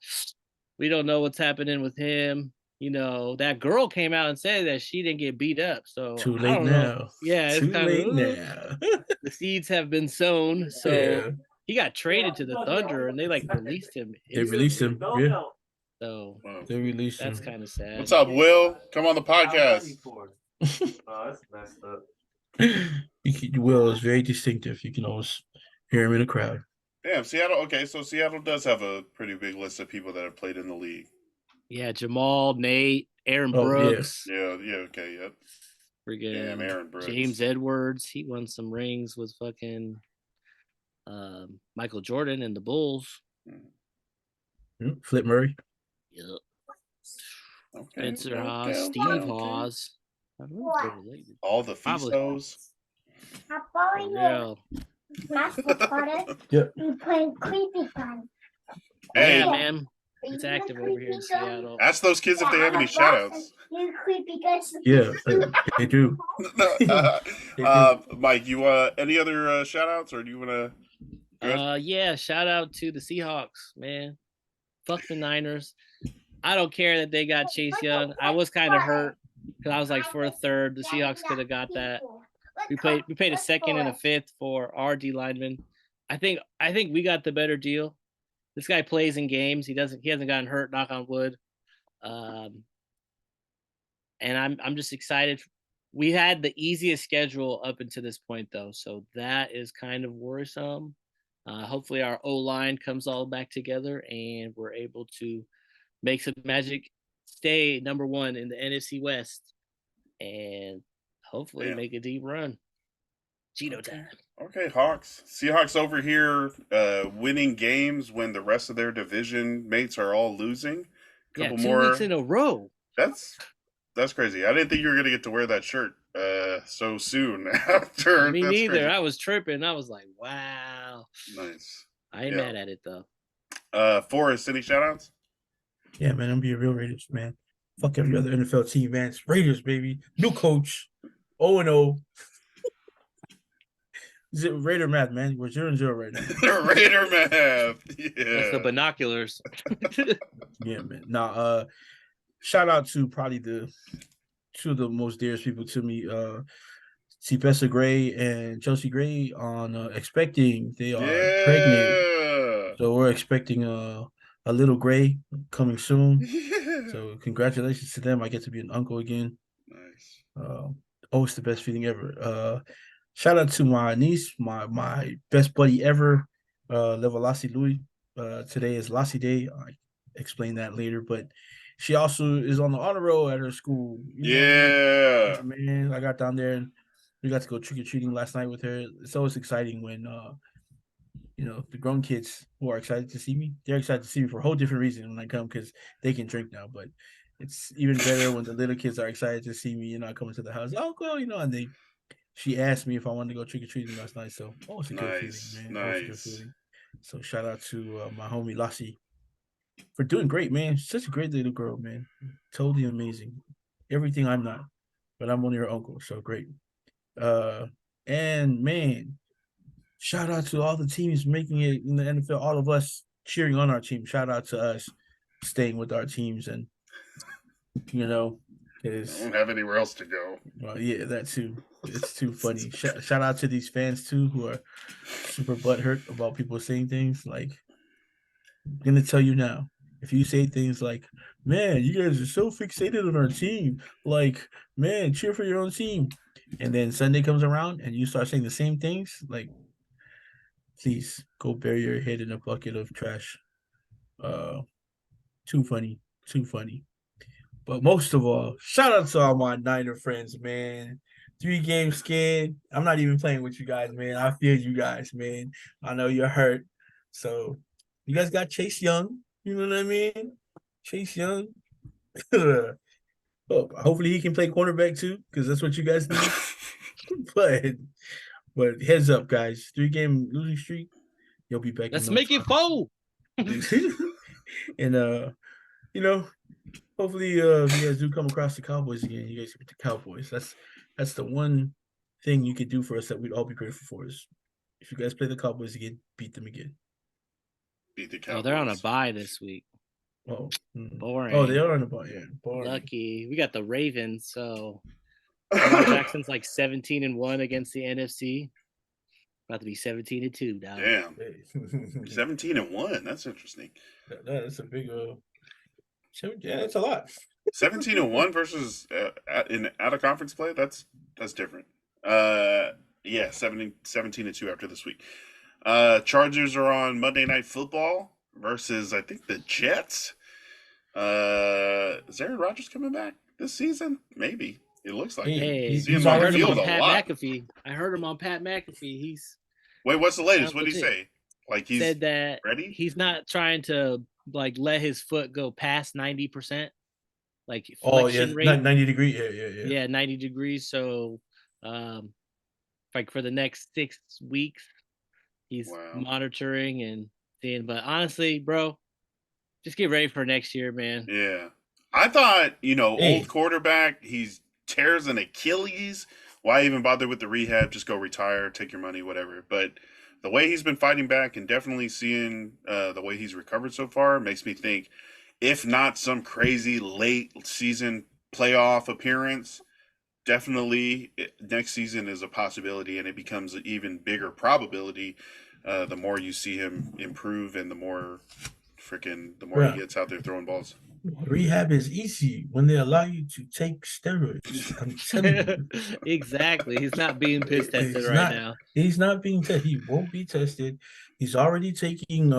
C: We don't know what's happening with him. That girl came out and said that she didn't get beat up. So
B: too late now.
C: Yeah,
B: it's too late now.
C: The seeds have been sown. So he got traded to the Thunder, and they released him.
B: They released him. Yeah.
C: So
B: they released him.
C: That's kind of sad.
A: What's up, Will? Come on the podcast.
D: That's messed up.
B: Will is very distinctive. You can always hear him in a crowd.
A: Damn, Seattle. Okay, so Seattle does have a pretty big list of people that have played in the league.
C: Yeah, Jamal, Nate, Aaron Brooks.
A: Yeah, okay, yep.
C: Friggin'
A: Aaron Brooks.
C: James Edwards, he won some rings with fucking Michael Jordan and the Bulls.
B: Flip Murray.
C: Yep.
A: Okay,
C: Spencer
A: okay,
C: Hawes,
A: okay,
C: Steve
A: okay.
C: Hawes. I don't know if they're related.
A: All the
C: Probably.
A: Fisos.
C: For real.
B: Yep.
E: We playing creepy time.
A: Hey,
C: Yeah, man. It's active over here in Seattle.
A: ask those kids if they have any shout-outs.
E: You creepy guys.
B: Yeah, they do.
A: Mike, you any other shout-outs, or do you want to?
C: Yeah, shout out to the Seahawks, man. Fuck the Niners. I don't care that they got Chase Young. I was kind of hurt because I was like for a third. The Seahawks could have got that. We paid a second and a fifth for our D lineman. I think we got the better deal. This guy plays in games. He hasn't gotten hurt, knock on wood. And I'm just excited. We had the easiest schedule up until this point though, so that is kind of worrisome. Hopefully our O-line comes all back together and we're able to make some magic, stay number one in the NFC West, and hopefully make a deep run. Cheeto time.
A: Okay, Hawks. Seahawks over here winning games when the rest of their division mates are all losing.
C: Couple more 2 weeks in a row.
A: That's crazy. I didn't think you were gonna get to wear that shirt so soon after.
C: Me neither. Crazy. I was tripping. I was like, wow.
A: Nice.
C: I ain't mad at it though.
A: Forrest, any shout outs?
B: Yeah, man, I'm being real Raiders, man. Fuck every other NFL team, man. It's Raiders, baby. New coach. 0-0. Raider math, man. We're 0-0 right now.
A: Raider math. Yeah.
C: That's the binoculars.
B: Yeah, man. Now, shout out to probably two of the most dearest people to me, Sylvester Gray and Chelsea Gray on expecting. They are pregnant. So we're expecting a little Gray coming soon. So congratulations to them. I get to be an uncle again.
A: Nice.
B: It's the best feeling ever. Shout out to my niece, my best buddy ever, Levalasi Louis. Today is Lassie Day. I explain that later, but she also is on the honor roll at her school.
A: Yeah,
B: man. I got down there and we got to go trick or treating last night with her. It's always exciting when the grown kids who are excited to see me. They're excited to see me for a whole different reason when I come because they can drink now. But it's even better when the little kids are excited to see me. I come into the house. Oh, cool, and she asked me if I wanted to go trick or treating last night. So it's a good feeling, man. Nice. It's a good feeling. So shout out to my homie Lassie for doing great, man. She's such a great little girl, man. Totally amazing. Everything I'm not, but I'm only her uncle, so great. And man, shout out to all the teams making it in the NFL. All of us cheering on our team. Shout out to us staying with our teams, and
A: I don't have anywhere else to go.
B: Well, yeah, that too. It's too funny. Shout out to these fans too who are super butthurt about people saying things like, I'm gonna tell you now, if you say things like, man, you guys are so fixated on our team, like, man, cheer for your own team, and then Sunday comes around and you start saying the same things, like, please go bury your head in a bucket of trash. Too funny. But most of all, shout out to all my Niner friends, man. 3-game skid. I'm not even playing with you guys, man. I feel you guys, man. I know you're hurt. So you guys got Chase Young. You know what I mean? Chase Young. Hopefully he can play cornerback too, because that's what you guys need. But heads up, guys. 3-game losing streak. You'll be back.
C: Let's make it 4.
B: And hopefully if you guys do come across the Cowboys again, you guys get the Cowboys. That's the one thing you could do for us that we'd all be grateful for is if you guys play the Cowboys again, beat them again.
A: Beat the Cowboys.
C: Oh, they're on a bye this week.
B: Oh,
C: boring.
B: Oh, they are on a bye. Yeah, boring.
C: Lucky. We got the Ravens, so Jackson's like 17-1 against the NFC. About to be 17-2 now.
A: Damn. 17-1. That's interesting.
B: That's a big that's a lot.
A: 17-1 versus in out of conference play. That's different. 17-2 after this week. Chargers are on Monday Night Football versus I think the Jets. Is Aaron Rodgers coming back this season? Maybe. It looks like
B: Hey,
A: it.
C: Hey,
A: See him
B: he's
C: I
A: on the
C: heard him
B: already
A: field
C: on
A: a
C: Pat
A: lot.
C: McAfee. I heard him on Pat McAfee. He's
A: Wait, what's the latest?
C: sounds
A: What did he
C: legit.
A: say? Like he's
C: Said that
A: ready?
C: he's not trying to like let his foot go past 90%, like
B: Oh yeah,
C: flexion rate.
B: 90 degree. Yeah.
C: Yeah, 90 degrees. So, like for the next 6 weeks, he's
A: Wow.
C: monitoring and seeing. But honestly, bro, just get ready for next year, man.
A: Yeah. I thought,
B: Hey.
A: old quarterback, he's tears an Achilles. Why even bother with the rehab? Just go retire, take your money, whatever. But the way he's been fighting back and definitely seeing the way he's recovered so far makes me think, if not some crazy late season playoff appearance, definitely next season is a possibility, and it becomes an even bigger probability the more you see him improve and the more
B: Bruh.
A: he gets out there throwing balls.
B: Rehab is easy when they allow you to take steroids. I'm telling you.
C: Exactly. He's not being piss tested
B: He's
C: right
B: not.
C: now.
B: He's not being tested. He won't be tested. He's already taking.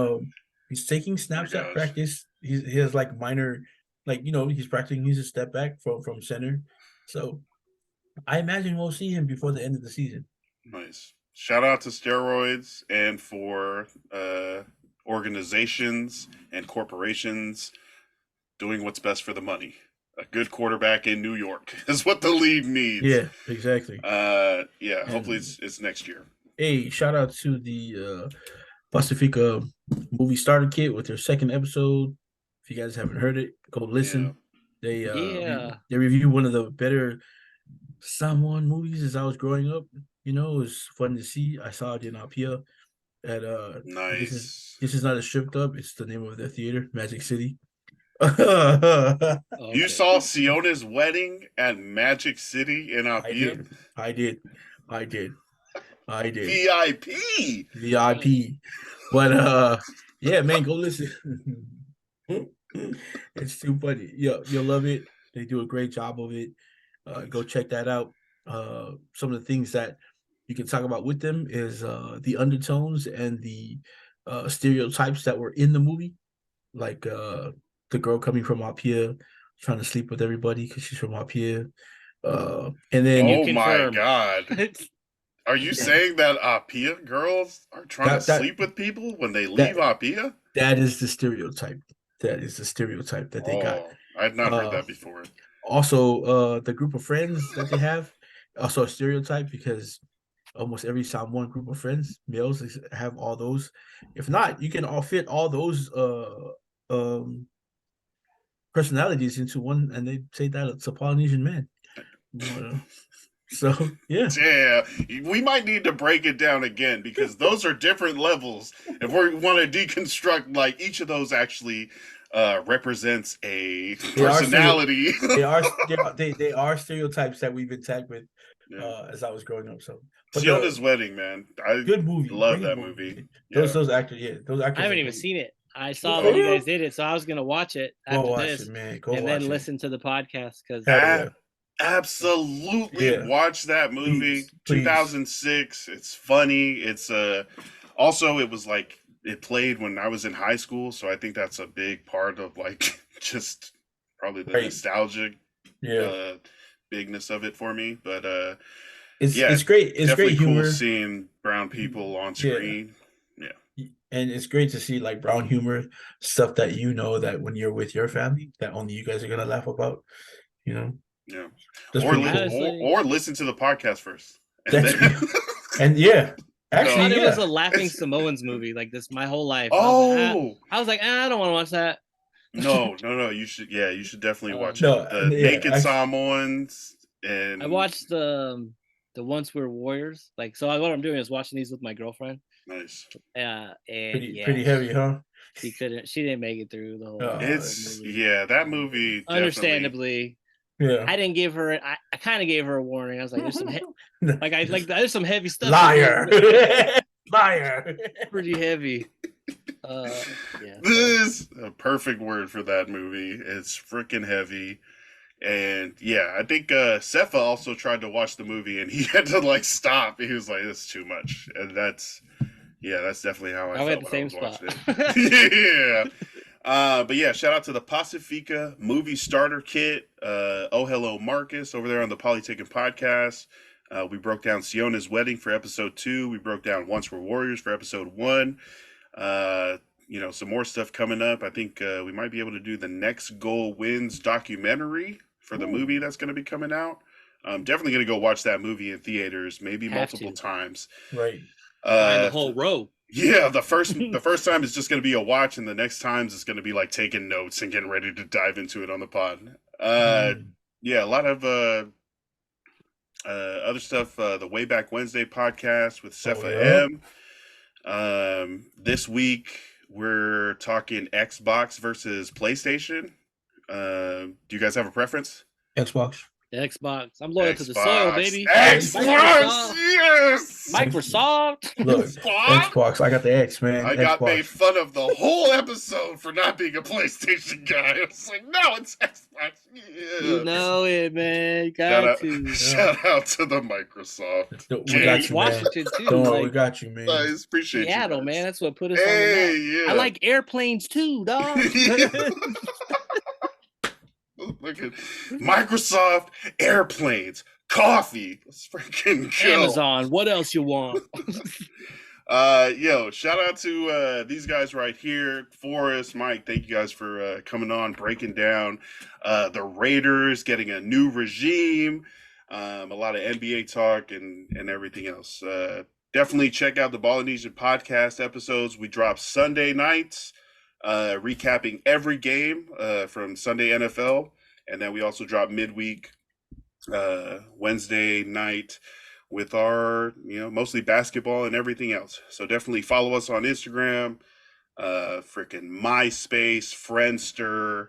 B: He's taking snaps at
A: gosh.
B: practice. He has like minor, like he's practicing. He's a step back from center. So I imagine we'll see him before the end of the season.
A: Nice. Shout out to steroids and for organizations and corporations doing what's best for the money. A good quarterback in New York is what the league needs.
B: Yeah, exactly.
A: Hopefully it's next year.
B: Hey, shout out to the Pacifica movie starter kit with their second episode. If you guys haven't heard it, go listen. They they review one of the better San Juan movies as I was growing up. It was fun to see. I saw it in Apia at
A: Nice.
B: This is not a strip club, it's the name of their theater, Magic City.
C: Okay.
A: You saw Siona's wedding at Magic City in Apia?
B: I did.
A: VIP.
B: But yeah, man, go listen. It's too funny. You'll love it. They do a great job of it. Go check that out. Some of the things that you can talk about with them is the undertones and the stereotypes that were in the movie, like the girl coming from Apia trying to sleep with everybody because she's from Apia. And then
A: Oh my God. Are you saying that Apia girls are trying to sleep with people when they leave Apia?
B: That is the stereotype. That is the stereotype that they got.
A: I've not heard that before.
B: Also, the group of friends that they have, also a stereotype because almost every Samoan group of friends, males, have all those. If not, you can all fit all those personalities into one, and they say that it's a Polynesian man. So
A: yeah, we might need to break it down again because those are different levels. If we want to deconstruct, like each of those actually represents a personality.
B: They are stereotypes that we've been tagged with as I was growing up. So
A: Siona's Wedding, man,
B: good movie.
A: Love that movie.
B: Those actors, those actors.
C: I haven't even seen it. I saw that you guys did it, so I was gonna watch it after this,
B: man.
C: and then listen to the podcast because
A: absolutely watch that movie. Please. 2006. It's funny. It's also it was like it played when I was in high school, so I think that's a big part of like just probably the nostalgic bigness of it for me. But
B: it's great. It's great humor.
A: Cool seeing brown people on screen.
B: And it's great to see like brown humor stuff that that when you're with your family that only you guys are gonna laugh about.
A: Yeah.
B: Cool.
A: Or listen to the podcast first.
B: Actually,
C: I thought it was a Laughing Samoans movie like this my whole life.
A: Oh,
C: I was like, I don't want to watch that.
A: No, you should. Yeah, you should definitely watch it. The Naked Samoans, and
C: I watched the Once We're Warriors. Like, so what I'm doing is watching these with my girlfriend.
A: Nice.
C: And
B: pretty heavy, huh?
C: She didn't make it through the whole.
A: Movie. That movie.
C: Understandably.
B: Yeah.
C: I didn't give her. I kind of gave her a warning. I was like, "There's some there's some heavy stuff."
B: Liar. Liar.
C: Pretty heavy.
A: This is a perfect word for that movie. It's freaking heavy. And I think Sefa also tried to watch the movie and he had to like stop. He was like, "This is too much." And that's definitely how I felt when I was watching it. But yeah, shout out to the Pacifica movie starter kit. Oh hello Marcus over there on the Polytaken podcast. We broke down Siona's wedding for episode 2. We broke down Once We're Warriors for episode 1. Some more stuff coming up. I think we might be able to do the Next Goal Wins documentary for the movie that's going to be coming out. I'm definitely going to go watch that movie in theaters, maybe multiple times.
B: Right.
C: Find the whole row.
A: Yeah, the first time is just going to be a watch, and the next times it's going to be like taking notes and getting ready to dive into it on the pod. Yeah, a lot of other stuff. The Way Back Wednesday podcast with Cepha M. This week we're talking Xbox versus PlayStation. Do you guys have a preference?
B: Xbox.
C: Xbox. I'm loyal to the soil, baby.
A: Xbox, yes.
C: Microsoft.
B: Look, Xbox. I got the X, man.
A: I got made fun of the whole episode for not being a PlayStation guy. I was like, no, it's Xbox. Yeah.
C: You know it, man. You got to.
A: Shout out to the Microsoft.
B: We got you,
C: Washington
B: man.
C: too.
B: Don't worry, we got you, man.
A: Nice, appreciate
C: Seattle,
A: you.
C: Man, that's what put us on the map.
A: Yeah.
C: I like airplanes too, dog.
A: Look at Microsoft, airplanes, coffee. Let's freaking go.
C: Amazon. What else you want?
A: Shout out to these guys right here. Forrest, Mike, thank you guys for coming on, breaking down the Raiders, getting a new regime, a lot of NBA talk and everything else. Definitely check out the Ballinesian podcast episodes. We drop Sunday nights, recapping every game from Sunday NFL. And then we also drop midweek Wednesday night with our, mostly basketball and everything else. So definitely follow us on Instagram, freaking MySpace, Friendster,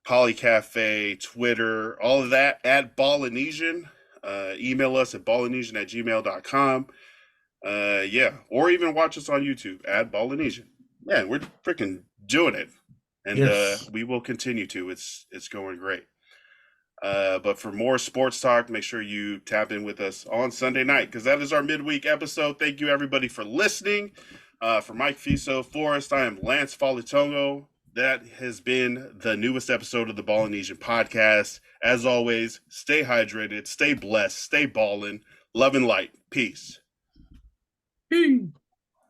A: Polycafe, Twitter, all of that at Ballinesian. Email us at ballinesian@gmail.com. Or even watch us on YouTube at Ballinesian. Man, we're freaking doing it. And
B: Yes.
A: we will continue to. It's going great. But for more sports talk, make sure you tap in with us on Sunday night, because that is our midweek episode. Thank you, everybody, for listening. For Mike Fiso, Forrest, I am Lance Falitongo. That has been the newest episode of the Ballinesian podcast. As always, stay hydrated, stay blessed, stay ballin', love and light. Peace.
B: Peace.